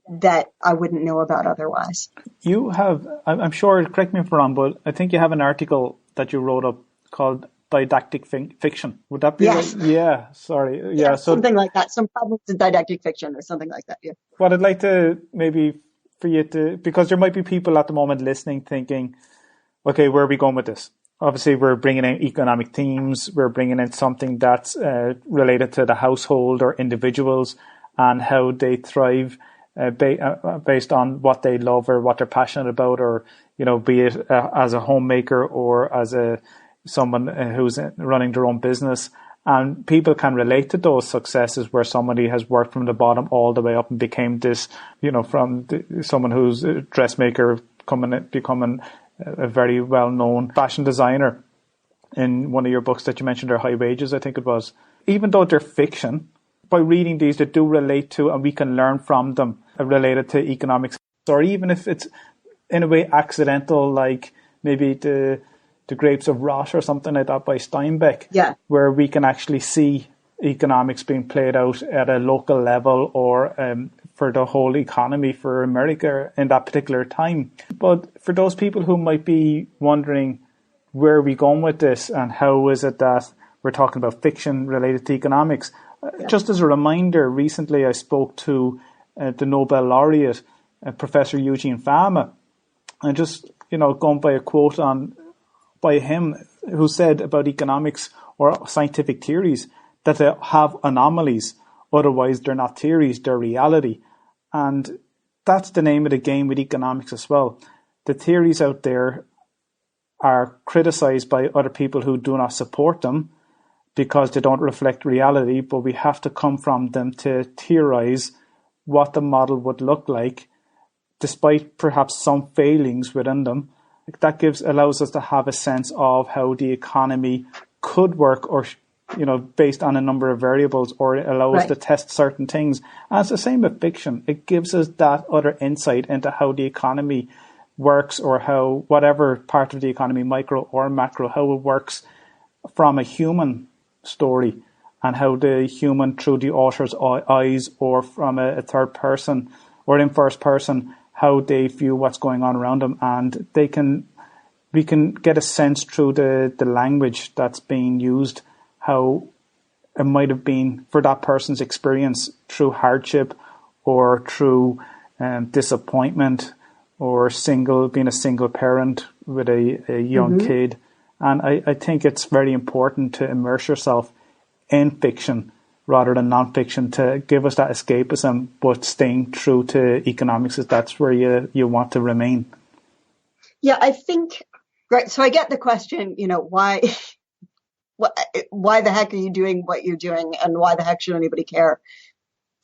[SPEAKER 3] that I wouldn't know about otherwise.
[SPEAKER 2] You have, I'm sure, correct me if I'm wrong, but I think you have an article that you wrote up called Didactic Fiction. Would that be
[SPEAKER 3] yes.
[SPEAKER 2] right? Yeah, sorry. Yeah, so
[SPEAKER 3] something like that. Some problems with didactic fiction or something like that. Yeah.
[SPEAKER 2] What I'd like to maybe for you to, because there might be people at the moment listening thinking, okay, where are we going with this? Obviously, we're bringing in economic themes. We're bringing in something that's related to the household or individuals and how they thrive based on what they love or what they're passionate about, or, you know, be it as a homemaker or as someone who's running their own business. And people can relate to those successes where somebody has worked from the bottom all the way up and became this, you know, someone who's a dressmaker becoming a very well-known fashion designer. In one of your books that you mentioned, are High Wages, I think it was. Even though they're fiction, by reading these, they do relate to, and we can learn from them, related to economics. Or even if it's in a way accidental, like maybe the Grapes of Wrath or something like that by Steinbeck, where we can actually see economics being played out at a local level or for the whole economy for America in that particular time. But for those people who might be wondering, where are we going with this and how is it that we're talking about fiction related to economics? Just as a reminder, recently I spoke to the Nobel laureate, Professor Eugene Fama, and just, you know, going by a quote by him, who said about economics or scientific theories that they have anomalies, otherwise they're not theories, they're reality. And that's the name of the game with economics as well. The theories out there are criticized by other people who do not support them because they don't reflect reality, but we have to come from them to theorize what the model would look like, despite perhaps some failings within them. That allows us to have a sense of how the economy could work, or, you know, based on a number of variables, or it allows us to test certain things. And it's the same with fiction. It gives us that other insight into how the economy works, or how whatever part of the economy, micro or macro, how it works from a human story, and how the human through the author's eyes, or from a third person or in first person, how they view what's going on around them. And we can get a sense through the language that's being used, how it might have been for that person's experience through hardship or through disappointment, or being a single parent with a young kid. And I think it's very important to immerse yourself in fiction rather than non-fiction to give us that escapism, but staying true to economics, is that's where you want to remain.
[SPEAKER 3] Yeah, I think, right. So I get the question, you know, why the heck are you doing what you're doing, and why the heck should anybody care?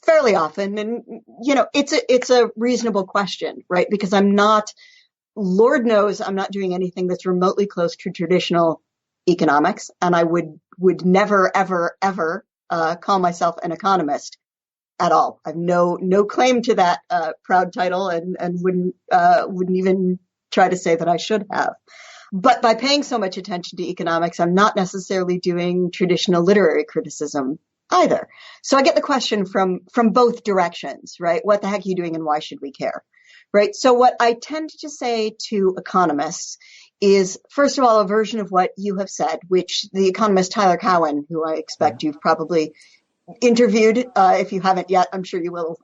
[SPEAKER 3] Fairly often. And, you know, it's a reasonable question, right? Because Lord knows I'm not doing anything that's remotely close to traditional economics. And I would never, ever, ever call myself an economist at all. I have no claim to that proud title, and wouldn't even try to say that I should have. But by paying so much attention to economics, I'm not necessarily doing traditional literary criticism either. So I get the question from both directions, right? What the heck are you doing, and why should we care? Right? So what I tend to say to economists is, first of all, a version of what you have said, which the economist Tyler Cowen, who I expect you've probably interviewed, if you haven't yet, I'm sure you will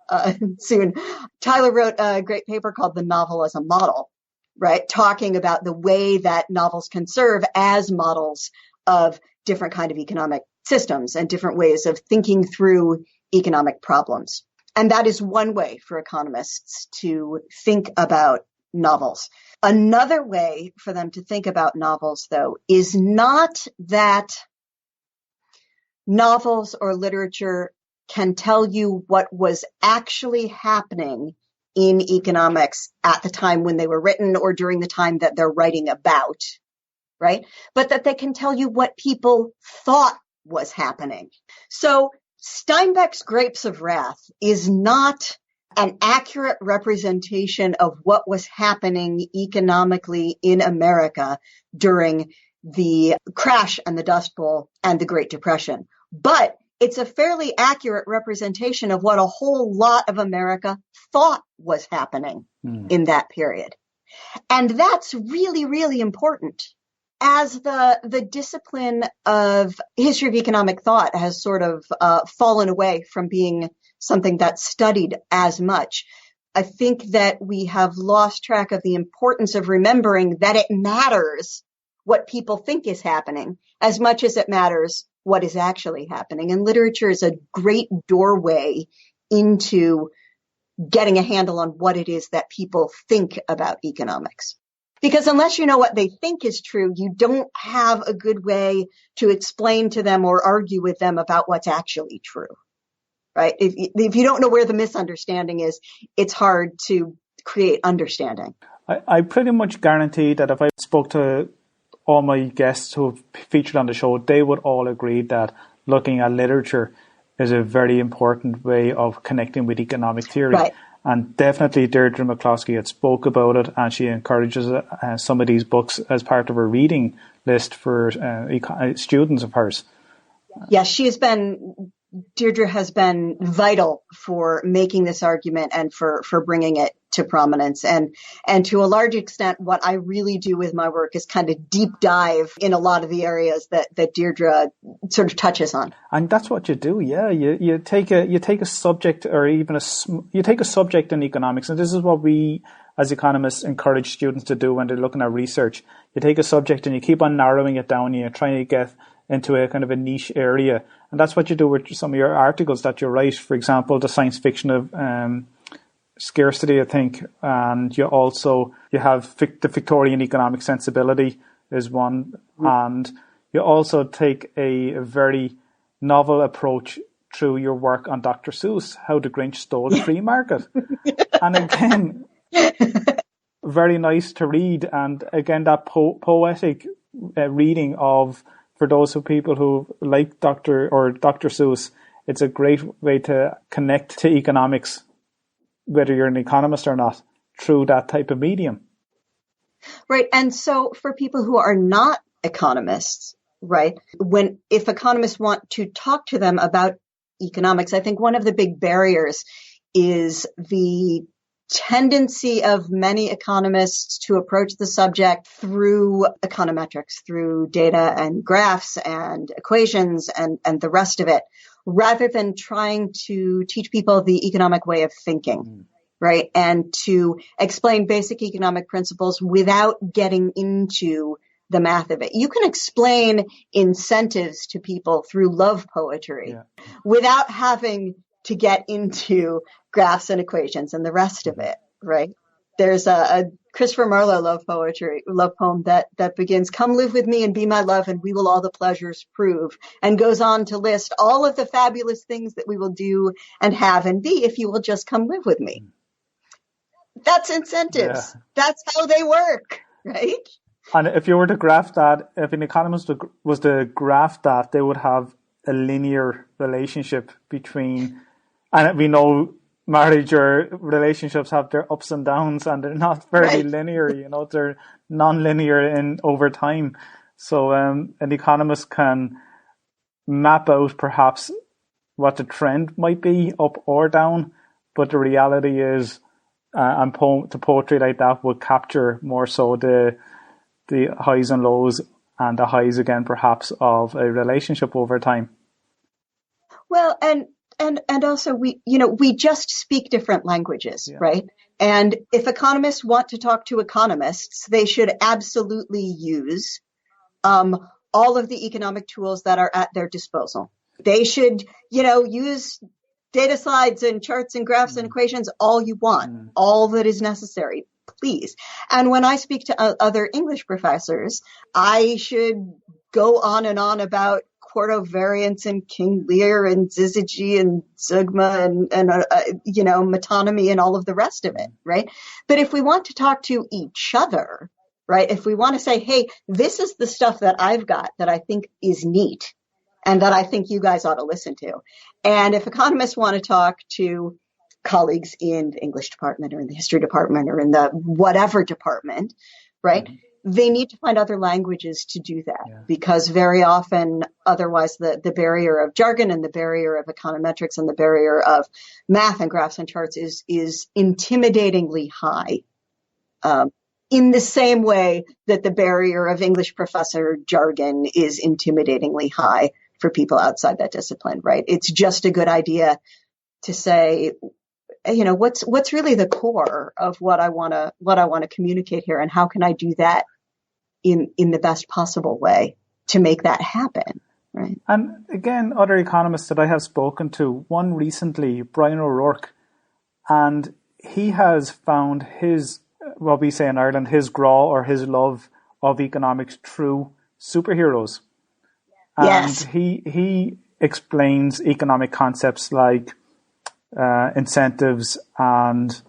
[SPEAKER 3] soon. Tyler wrote a great paper called The Novel as a Model, right? Talking about the way that novels can serve as models of different kind of economic systems and different ways of thinking through economic problems. And that is one way for economists to think about novels. Another way for them to think about novels, though, is not that novels or literature can tell you what was actually happening in economics at the time when they were written or during the time that they're writing about, right? But that they can tell you what people thought was happening. So Steinbeck's Grapes of Wrath is not an accurate representation of what was happening economically in America during the crash and the Dust Bowl and the Great Depression. But it's a fairly accurate representation of what a whole lot of America thought was happening in that period. And that's really, really important. As the discipline of history of economic thought has sort of fallen away from being something that's studied as much, I think that we have lost track of the importance of remembering that it matters what people think is happening as much as it matters what is actually happening. And literature is a great doorway into getting a handle on what it is that people think about economics. Because unless you know what they think is true, you don't have a good way to explain to them or argue with them about what's actually true, right? If you don't know where the misunderstanding is, it's hard to create understanding.
[SPEAKER 2] I pretty much guarantee that if I spoke to all my guests who have featured on the show, they would all agree that looking at literature is a very important way of connecting with economic theory.
[SPEAKER 3] Right.
[SPEAKER 2] And definitely Deirdre McCloskey had spoke about it, and she encourages some of these books as part of her reading list for students of hers.
[SPEAKER 3] Yes, Deirdre has been vital for making this argument and for bringing it to prominence. And to a large extent, what I really do with my work is kind of deep dive in a lot of the areas that Deirdre sort of touches on.
[SPEAKER 2] And that's what you do, yeah. You take a subject, or even you take a subject in economics, and this is what we as economists encourage students to do when they're looking at research. You take a subject and you keep on narrowing it down, and you're trying to get into a kind of a niche area. And that's what you do with some of your articles that you write. For example, the science fiction of scarcity, I think. And you have the Victorian economic sensibility is one. And you also take a very novel approach through your work on Dr. Seuss, How the Grinch Stole the Free Market. And again, very nice to read. And again, that poetic reading of, for those people who like Dr. Seuss, it's a great way to connect to economics, whether you're an economist or not, through that type of medium.
[SPEAKER 3] Right. And so for people who are not economists, right, if economists want to talk to them about economics, I think one of the big barriers is the tendency of many economists to approach the subject through econometrics, through data and graphs and equations and the rest of it, rather than trying to teach people the economic way of thinking, right? And to explain basic economic principles without getting into the math of it. You can explain incentives to people through love poetry without having to get into graphs and equations and the rest of it, right? There's a Christopher Marlowe love poem that begins, "Come live with me and be my love, and we will all the pleasures prove," and goes on to list all of the fabulous things that we will do and have and be if you will just come live with me. That's incentives. Yeah. That's how they work, right?
[SPEAKER 2] And if you were to graph that, if an economist was to graph that, they would have a linear relationship between, and we know marriage or relationships have their ups and downs, and they're not very linear, they're non-linear over time. So an economist can map out perhaps what the trend might be, up or down, but the reality is, and poetry like that would capture more so the highs and lows, and the highs again perhaps of a relationship over time.
[SPEAKER 3] Well, and also we just speak different languages, right? And if economists want to talk to economists, they should absolutely use all of the economic tools that are at their disposal. They should, use data slides and charts and graphs and equations, all you want, all that is necessary, please. And when I speak to other English professors, I should go on and on about quarto variance and King Lear and syzygy and sigma and metonymy and all of the rest of it, right? But if we want to talk to each other, right, if we want to say, hey, this is the stuff that I've got that I think is neat and that I think you guys ought to listen to. And if economists want to talk to colleagues in the English department or in the history department or in the whatever department, right, they need to find other languages to do that, because very often otherwise the barrier of jargon and the barrier of econometrics and the barrier of math and graphs and charts is intimidatingly high. In the same way that the barrier of English professor jargon is intimidatingly high for people outside that discipline, right? It's just a good idea to say, what's really the core of what I want to communicate here, and how can I do that in the best possible way to make that happen, right?
[SPEAKER 2] And again, other economists that I have spoken to, one recently, Brian O'Rourke, and he has found his, what we say in Ireland, his graw or his love of economics through superheroes.
[SPEAKER 3] Yes.
[SPEAKER 2] And he explains economic concepts like incentives and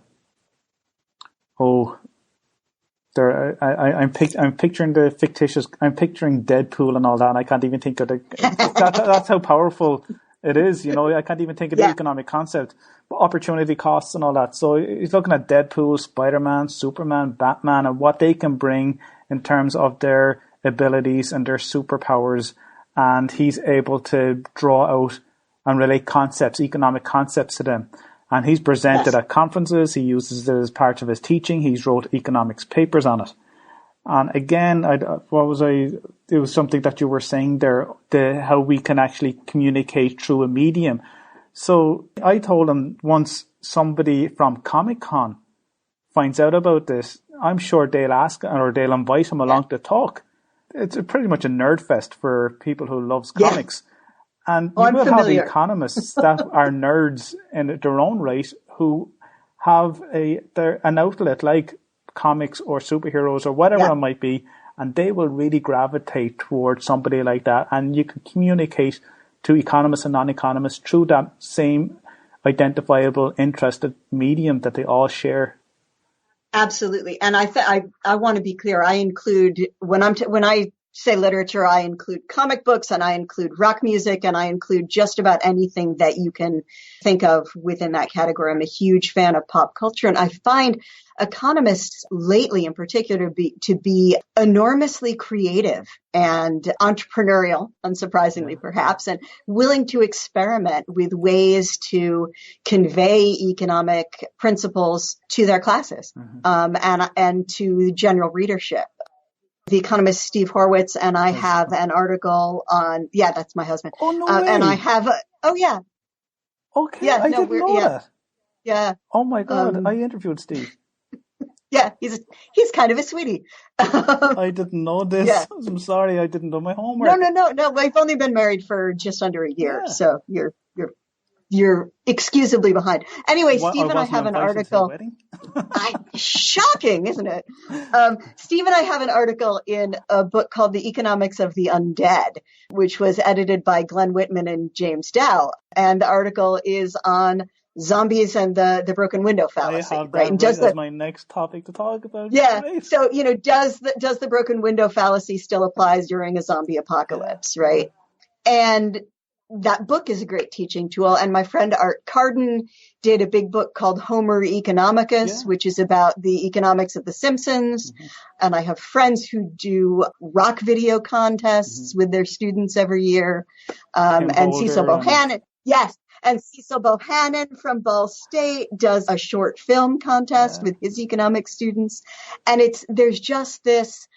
[SPEAKER 2] I'm picturing the fictitious. I'm picturing Deadpool and all that, and I can't even think of that's how powerful it is. I can't even think of the economic concept, but opportunity costs and all that. So he's looking at Deadpool, Spider-Man, Superman, Batman, and what they can bring in terms of their abilities and their superpowers, and he's able to draw out and relate concepts, economic concepts to them. And he's presented at conferences. He uses it as part of his teaching. He's wrote economics papers on it. And again, it was something that you were saying there, how we can actually communicate through a medium. So I told him, once somebody from Comic-Con finds out about this, I'm sure they'll ask or they'll invite him along to talk. It's pretty much a nerd fest for people who loves comics. And you will have economists that are nerds in their own right who have an outlet like comics or superheroes or whatever it might be, and they will really gravitate towards somebody like that. And you can communicate to economists and non-economists through that same identifiable, interested medium that they all share.
[SPEAKER 3] Absolutely. And I want to be clear. I include, when I say literature, I include comic books and I include rock music and I include just about anything that you can think of within that category. I'm a huge fan of pop culture, and I find economists lately in particular to be enormously creative and entrepreneurial, unsurprisingly perhaps, and willing to experiment with ways to convey economic principles to their classes, and to the general readership. The economist Steve Horvitz and I have an article on, that's my husband.
[SPEAKER 2] Oh, no way.
[SPEAKER 3] And I have,
[SPEAKER 2] Okay, yeah, I didn't know that.
[SPEAKER 3] Yeah.
[SPEAKER 2] Oh my God, I interviewed Steve.
[SPEAKER 3] Yeah, he's kind of a sweetie.
[SPEAKER 2] I didn't know this. Yeah. I'm sorry, I didn't know my homework.
[SPEAKER 3] No. We've only been married for just under a year, so you're excusably behind. Anyway, Steve and I have an article. Shocking, isn't it? Steve and I have an article in a book called The Economics of the Undead, which was edited by Glenn Whitman and James Dow. And the article is on zombies and the broken window fallacy.
[SPEAKER 2] I have that as my next topic to talk about.
[SPEAKER 3] Yeah. Right? So, does the broken window fallacy still apply during a zombie apocalypse, right? And that book is a great teaching tool. And my friend Art Carden did a big book called Homer Economicus, which is about the economics of The Simpsons. And I have friends who do rock video contests with their students every year. And Cecil Bohannon. Yes. And Cecil Bohannon from Ball State does a short film contest with his economics students. And there's just this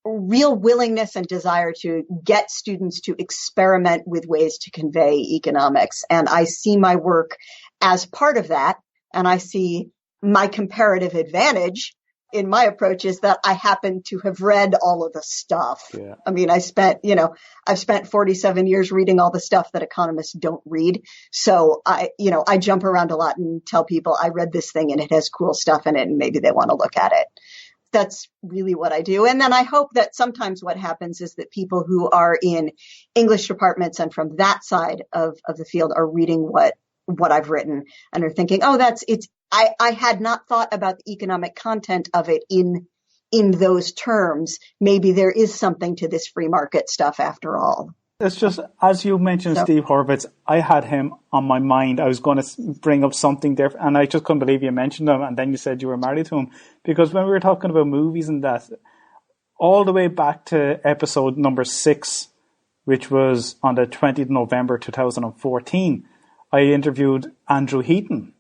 [SPEAKER 3] real willingness and desire to get students to experiment with ways to convey economics. And I see my work as part of that. And I see my comparative advantage in my approach is that I happen to have read all of the stuff.
[SPEAKER 2] Yeah.
[SPEAKER 3] I mean, I've spent 47 years reading all the stuff that economists don't read. So I jump around a lot and tell people I read this thing and it has cool stuff in it and maybe they want to look at it. That's really what I do. And then I hope that sometimes what happens is that people who are in English departments and from that side of the field are reading what I've written and are thinking, oh, I had not thought about the economic content of it in those terms. Maybe there is something to this free market stuff after all.
[SPEAKER 2] It's just, as you mentioned, Steve Horvitz, I had him on my mind. I was going to bring up something there, and I just couldn't believe you mentioned him, and then you said you were married to him. Because when we were talking about movies and that, all the way back to episode number 6, which was on the 20th of November 2014, I interviewed Andrew Heaton.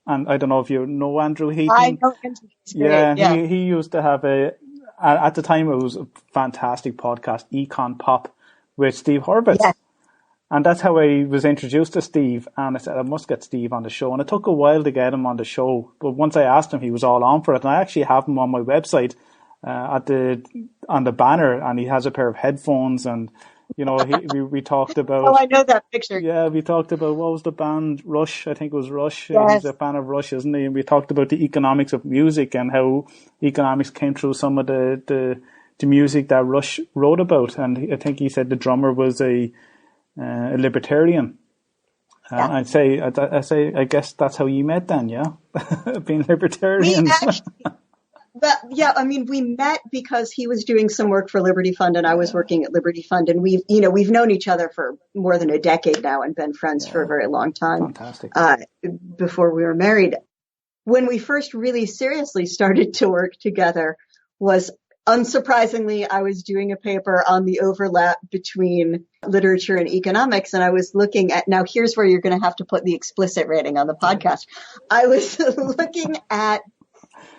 [SPEAKER 2] And I don't know if you know Andrew Heaton.
[SPEAKER 3] I know Andrew.
[SPEAKER 2] Yeah, he used to have at the time it was a fantastic podcast, Econ Pop, with Steve Horvitz. Yes. And that's how I was introduced to Steve. And I said, I must get Steve on the show. And it took a while to get him on the show. But once I asked him, he was all on for it. And I actually have him on my website on the banner. And he has a pair of headphones. And, you know, we talked about...
[SPEAKER 3] Oh, I know that picture.
[SPEAKER 2] Yeah, we talked about, what was the band? Rush, I think it was Rush.
[SPEAKER 3] Yes.
[SPEAKER 2] He's a fan of Rush, isn't he? And we talked about the economics of music and how economics came through some of the music that Rush wrote about. And I think he said the drummer was a libertarian. Yeah. I guess that's how you met then, yeah? Being libertarians.
[SPEAKER 3] We met because he was doing some work for Liberty Fund and I was working at Liberty Fund, and we've known each other for more than a decade now and been friends for a very long time.
[SPEAKER 2] Fantastic.
[SPEAKER 3] Before we were married. When we first really seriously started to work together was, unsurprisingly, I was doing a paper on the overlap between literature and economics, and I was looking at, now here's where you're going to have to put the explicit rating on the podcast. I was looking at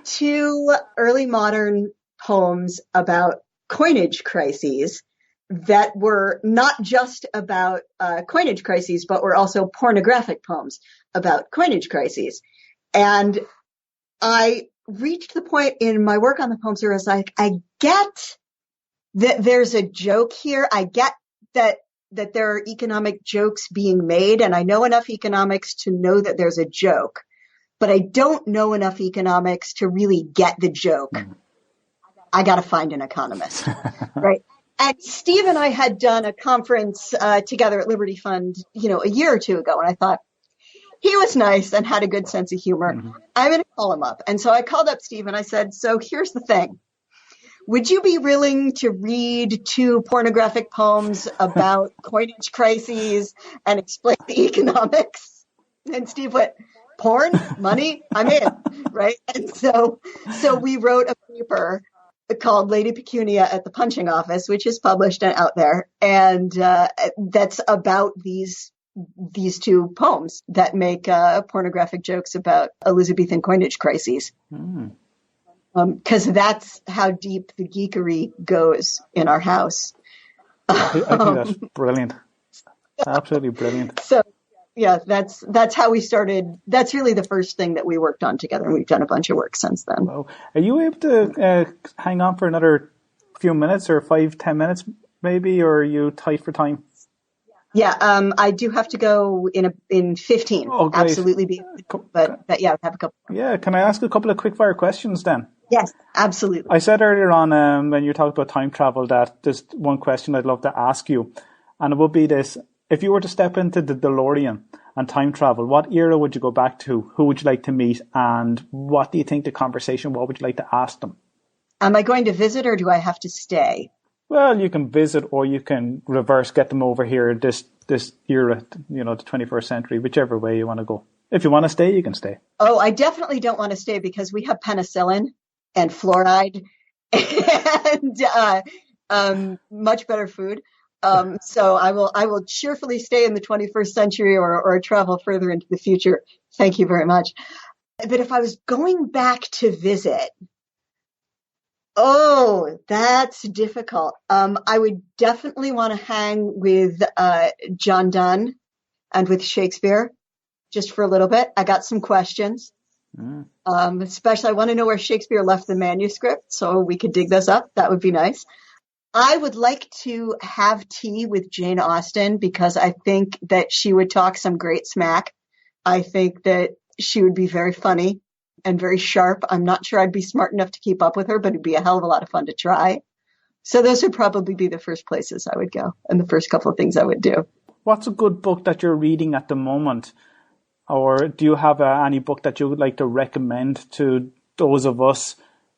[SPEAKER 3] 2 early modern poems about coinage crises that were not just about coinage crises, but were also pornographic poems about coinage crises. And I reached the point in my work on the poems where I was like, I get that there's a joke here. I get that there are economic jokes being made, and I know enough economics to know that there's a joke, but I don't know enough economics to really get the joke. I got to find an economist, right? And Steve and I had done a conference together at Liberty Fund, a year or two ago, and I thought, he was nice and had a good sense of humor. Mm-hmm. I'm going to call him up. And so I called up Steve and I said, so here's the thing. Would you be willing to read 2 pornographic poems about coinage crises and explain the economics? And Steve went, porn, money, I'm in, right? And so we wrote a paper called Lady Pecunia at the Punching Office, which is published and out there. And that's about these 2 poems that make pornographic jokes about Elizabethan coinage crises. Because that's how deep the geekery goes in our house.
[SPEAKER 2] I think that's brilliant. Absolutely brilliant.
[SPEAKER 3] So, yeah, that's how we started. That's really the first thing that we worked on together, and we've done a bunch of work since then.
[SPEAKER 2] Wow. Are you able to hang on for another few minutes or 5-10 minutes maybe, or are you tight for time?
[SPEAKER 3] Yeah, I do have to go in 15.
[SPEAKER 2] Oh, great.
[SPEAKER 3] Absolutely. But yeah, I have a couple.
[SPEAKER 2] Yeah, can I ask a couple of quick fire questions then?
[SPEAKER 3] Yes, absolutely.
[SPEAKER 2] I said earlier on when you talked about time travel that there's one question I'd love to ask you, and it would be this. If you were to step into the DeLorean and time travel, what era would you go back to? Who would you like to meet? And what do you think the conversation, what would you like to ask them?
[SPEAKER 3] Am I going to visit or do I have to stay?
[SPEAKER 2] Well, you can visit or you can reverse, get them over here this era, the 21st century, whichever way you want to go. If you want to stay, you can stay.
[SPEAKER 3] Oh, I definitely don't want to stay because we have penicillin and fluoride and much better food. So I will cheerfully stay in the 21st century or travel further into the future. Thank you very much. But if I was going back to visit, oh, that's difficult. I would definitely want to hang with John Donne and with Shakespeare just for a little bit. I got some questions. Especially, I want to know where Shakespeare left the manuscript so we could dig this up. That would be nice. I would like to have tea with Jane Austen because I think that she would talk some great smack. I think that she would be very funny and very sharp. I'm not sure I'd be smart enough to keep up with her, but it'd be a hell of a lot of fun to try. So those would probably be the first places I would go and the first couple of things I would do.
[SPEAKER 2] What's a good book that you're reading at the moment? Or do you have any book that you would like to recommend to those of us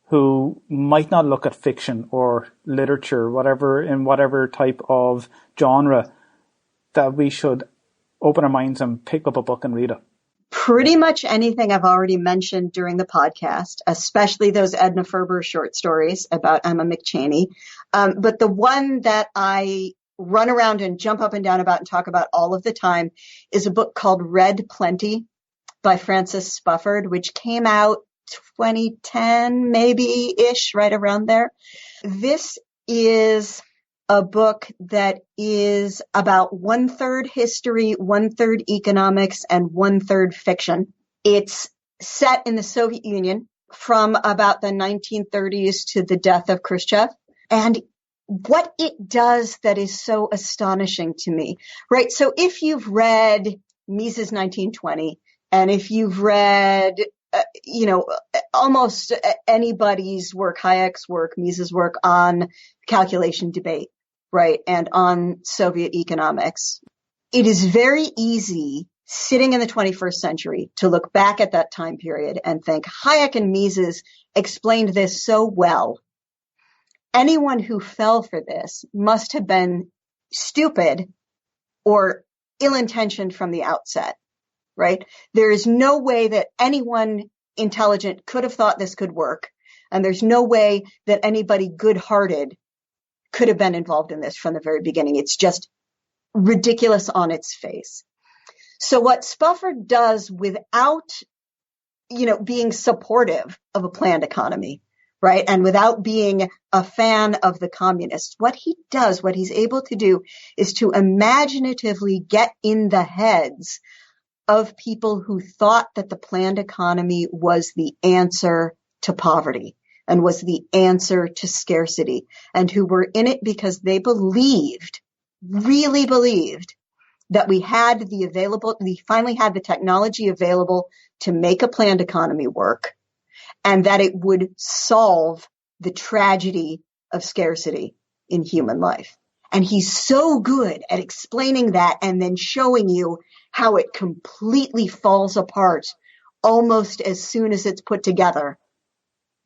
[SPEAKER 2] who might not look at fiction or literature, whatever type of genre, that we should open our minds and pick up a book and read it?
[SPEAKER 3] Pretty much anything I've already mentioned during the podcast, especially those Edna Ferber short stories about Emma McChaney. But the one that I run around and jump up and down about and talk about all of the time is a book called Red Plenty by Frances Spufford, which came out 2010, maybe-ish, right around there. This is a book that is about 1/3 history, 1/3 economics, and 1/3 fiction. It's set in the Soviet Union from about the 1930s to the death of Khrushchev. And what it does that is so astonishing to me, right? So if you've read Mises 1920, and if you've read almost anybody's work, Hayek's work, Mises' work on calculation debate, right, and on Soviet economics, it is very easy sitting in the 21st century to look back at that time period and think Hayek and Mises explained this so well. Anyone who fell for this must have been stupid or ill-intentioned from the outset. Right? There is no way that anyone intelligent could have thought this could work. And there's no way that anybody good-hearted could have been involved in this from the very beginning. It's just ridiculous on its face. So what Spufford does without, being supportive of a planned economy, right? And without being a fan of the communists, what he's able to do is to imaginatively get in the heads of people who thought that the planned economy was the answer to poverty and was the answer to scarcity, and who were in it because they really believed that we finally had the technology available to make a planned economy work, and that it would solve the tragedy of scarcity in human life. And he's so good at explaining that and then showing you how it completely falls apart almost as soon as it's put together,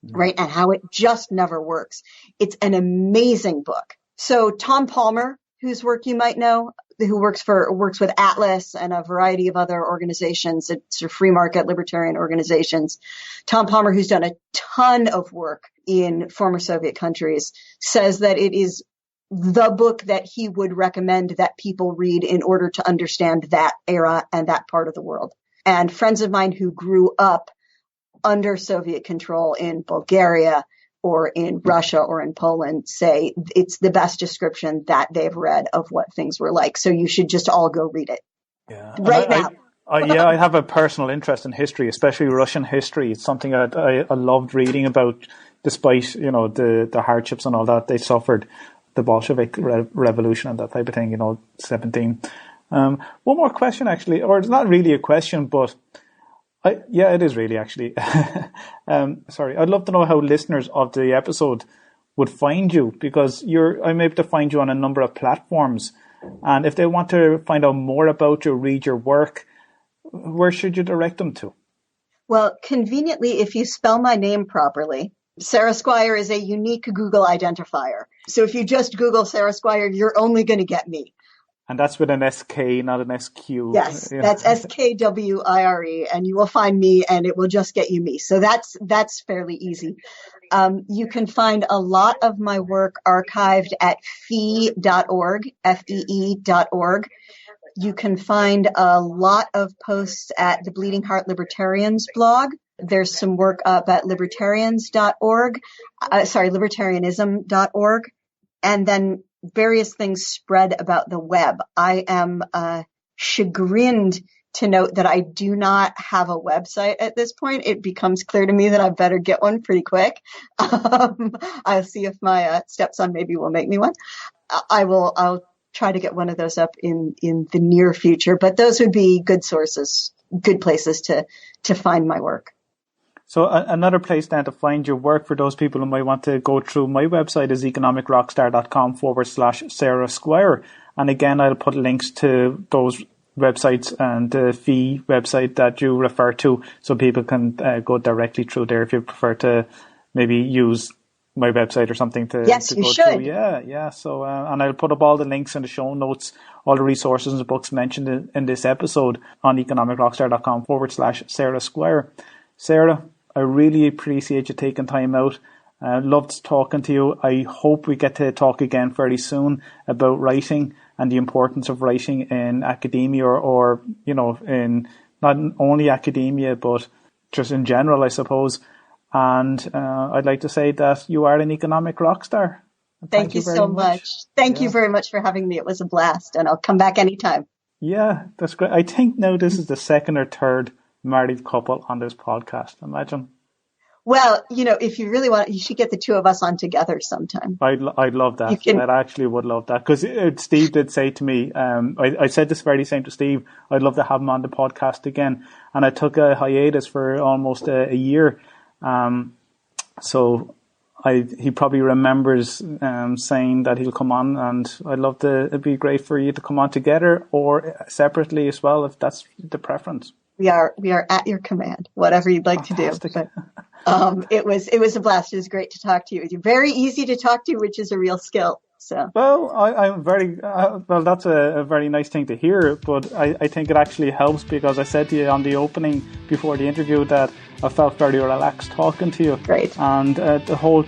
[SPEAKER 3] right? And how it just never works. It's an amazing book. So Tom Palmer, whose work you might know, who works with Atlas and a variety of other organizations, it's free market libertarian organizations. Tom Palmer, who's done a ton of work in former Soviet countries, says that it is the book that he would recommend that people read in order to understand that era and that part of the world. And friends of mine who grew up under Soviet control in Bulgaria or in Russia or in Poland say it's the best description that they've read of what things were like. So you should just all go read it.
[SPEAKER 2] Yeah.
[SPEAKER 3] Now.
[SPEAKER 2] I have a personal interest in history, especially Russian history. It's something I loved reading about, despite, the hardships and all that they suffered. The Bolshevik revolution and that type of thing, 17. One more question, actually, or it's not really a question, but it is really, actually. Sorry, I'd love to know how listeners of the episode would find you, because I'm able to find you on a number of platforms. And if they want to find out more about you, read your work, where should you direct them to?
[SPEAKER 3] Well, conveniently, if you spell my name properly, Sarah Skwire is a unique Google identifier. So if you just Google Sarah Skwire, you're only going to get me.
[SPEAKER 2] And that's with an SK, not an SQ.
[SPEAKER 3] Yes, that's SKWIRE, and you will find me, and it will just get you me. So that's fairly easy. You can find a lot of my work archived at fee.org, FEE.org. You can find a lot of posts at the Bleeding Heart Libertarians blog. There's some work up at libertarianism.org, and then various things spread about the web. I am chagrined to note that I do not have a website at this point. It becomes clear to me that I better get one pretty quick. I'll see if my stepson maybe will make me one. I'll try to get one of those up in the near future, but those would be good sources, good places to find my work.
[SPEAKER 2] So another place then to find your work for those people who might want to go through my website is economicrockstar.com/Sarah Skwire. And again, I'll put links to those websites and the fee website that you refer to, so people can go directly through there if you prefer to maybe use my website or something to
[SPEAKER 3] yes,
[SPEAKER 2] to
[SPEAKER 3] you
[SPEAKER 2] go
[SPEAKER 3] should.
[SPEAKER 2] through. Yeah. So and I'll put up all the links in the show notes, all the resources and books mentioned in this episode on economicrockstar.com/Sarah Skwire. Sarah, I really appreciate you taking time out. Loved talking to you. I hope we get to talk again fairly soon about writing and the importance of writing in academia or in not only academia, but just in general, I suppose. And I'd like to say that you are an economic rock star.
[SPEAKER 3] Thank you so much. Thank you very much for having me. It was a blast, and I'll come back anytime.
[SPEAKER 2] Yeah, that's great. I think now this is the second or third married couple on this podcast. Imagine.
[SPEAKER 3] Well, if you really want, you should get the two of us on together sometime.
[SPEAKER 2] I'd love that. I actually would love that, because Steve did say to me, I said this very same to Steve, I'd love to have him on the podcast again. And I took a hiatus for almost a year. So he probably remembers saying that he'll come on, and I'd love to. It'd be great for you to come on together or separately as well, if that's the preference.
[SPEAKER 3] We are at your command, whatever you'd like
[SPEAKER 2] Fantastic.
[SPEAKER 3] to do. But, it was a blast. It was great to talk to you. You're very easy to talk to, which is a real skill. So.
[SPEAKER 2] Well, I'm very well. That's a very nice thing to hear. But I think it actually helps, because I said to you on the opening before the interview that I felt very relaxed talking to you.
[SPEAKER 3] Great.
[SPEAKER 2] And throughout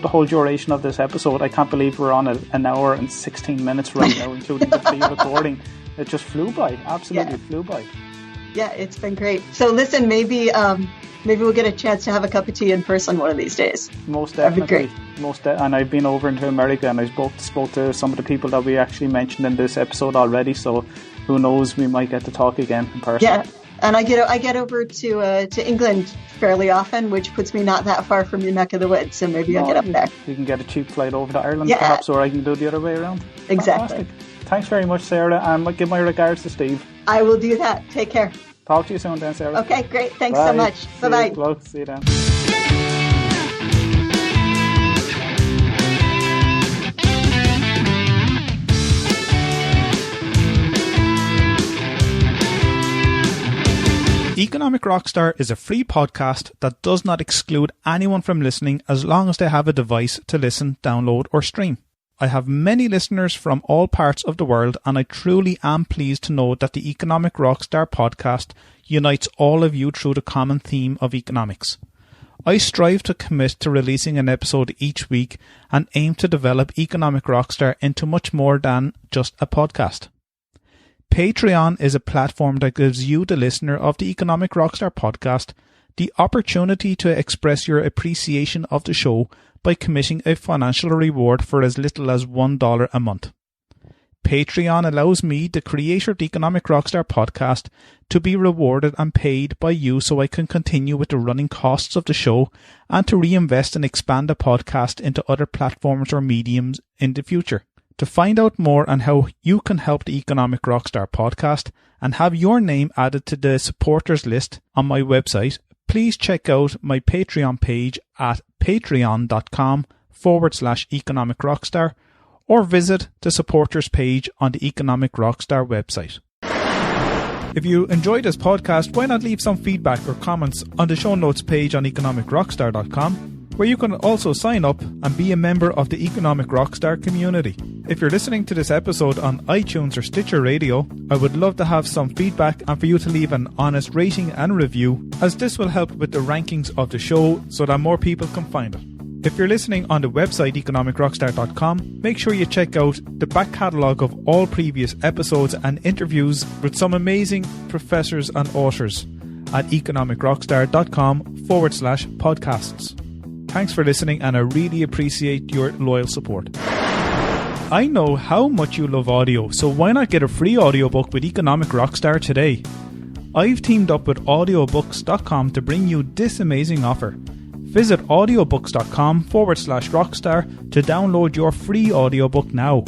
[SPEAKER 2] the whole duration of this episode, I can't believe we're on an hour and 16 minutes right now, including the pre-recording. It just flew by. Absolutely flew by.
[SPEAKER 3] Yeah, it's been great. So listen, maybe we'll get a chance to have a cup of tea in person one of these days.
[SPEAKER 2] Most definitely.
[SPEAKER 3] That'd be great.
[SPEAKER 2] And I've been over into America, and I spoke to some of the people that we actually mentioned in this episode already. So who knows, we might get to talk again in person.
[SPEAKER 3] Yeah, and I get over to England fairly often, which puts me not that far from your neck of the woods. So maybe I'll get up there.
[SPEAKER 2] You can get a cheap flight over to Ireland, perhaps, or I can do the other way around.
[SPEAKER 3] Exactly.
[SPEAKER 2] Fantastic. Thanks very much, Sarah, and give my regards to Steve.
[SPEAKER 3] I will do that. Take care.
[SPEAKER 2] Talk to you soon then, Sarah.
[SPEAKER 3] Okay, great. Thanks so much. Bye-bye.
[SPEAKER 2] See you then.
[SPEAKER 4] Economic Rockstar is a free podcast that does not exclude anyone from listening as long as they have a device to listen, download or stream. I have many listeners from all parts of the world, and I truly am pleased to know that the Economic Rockstar podcast unites all of you through the common theme of economics. I strive to commit to releasing an episode each week and aim to develop Economic Rockstar into much more than just a podcast. Patreon is a platform that gives you, the listener of the Economic Rockstar podcast, the opportunity to express your appreciation of the show by committing a financial reward for as little as $1 a month. Patreon allows me, the creator of the Economic Rockstar podcast, to be rewarded and paid by you so I can continue with the running costs of the show and to reinvest and expand the podcast into other platforms or mediums in the future. To find out more on how you can help the Economic Rockstar podcast and have your name added to the supporters list on my website, please check out my Patreon page at patreon.com/Economic Rockstar or visit the supporters page on the Economic Rockstar website. If you enjoyed this podcast, why not leave some feedback or comments on the show notes page on economicrockstar.com, where you can also sign up and be a member of the Economic Rockstar community. If you're listening to this episode on iTunes or Stitcher Radio, I would love to have some feedback and for you to leave an honest rating and review, as this will help with the rankings of the show so that more people can find it. If you're listening on the website economicrockstar.com, make sure you check out the back catalogue of all previous episodes and interviews with some amazing professors and authors at economicrockstar.com/podcasts. Thanks for listening, and I really appreciate your loyal support. I know how much you love audio, so why not get a free audiobook with Economic Rockstar today? I've teamed up with audiobooks.com to bring you this amazing offer. Visit audiobooks.com/rockstar to download your free audiobook now.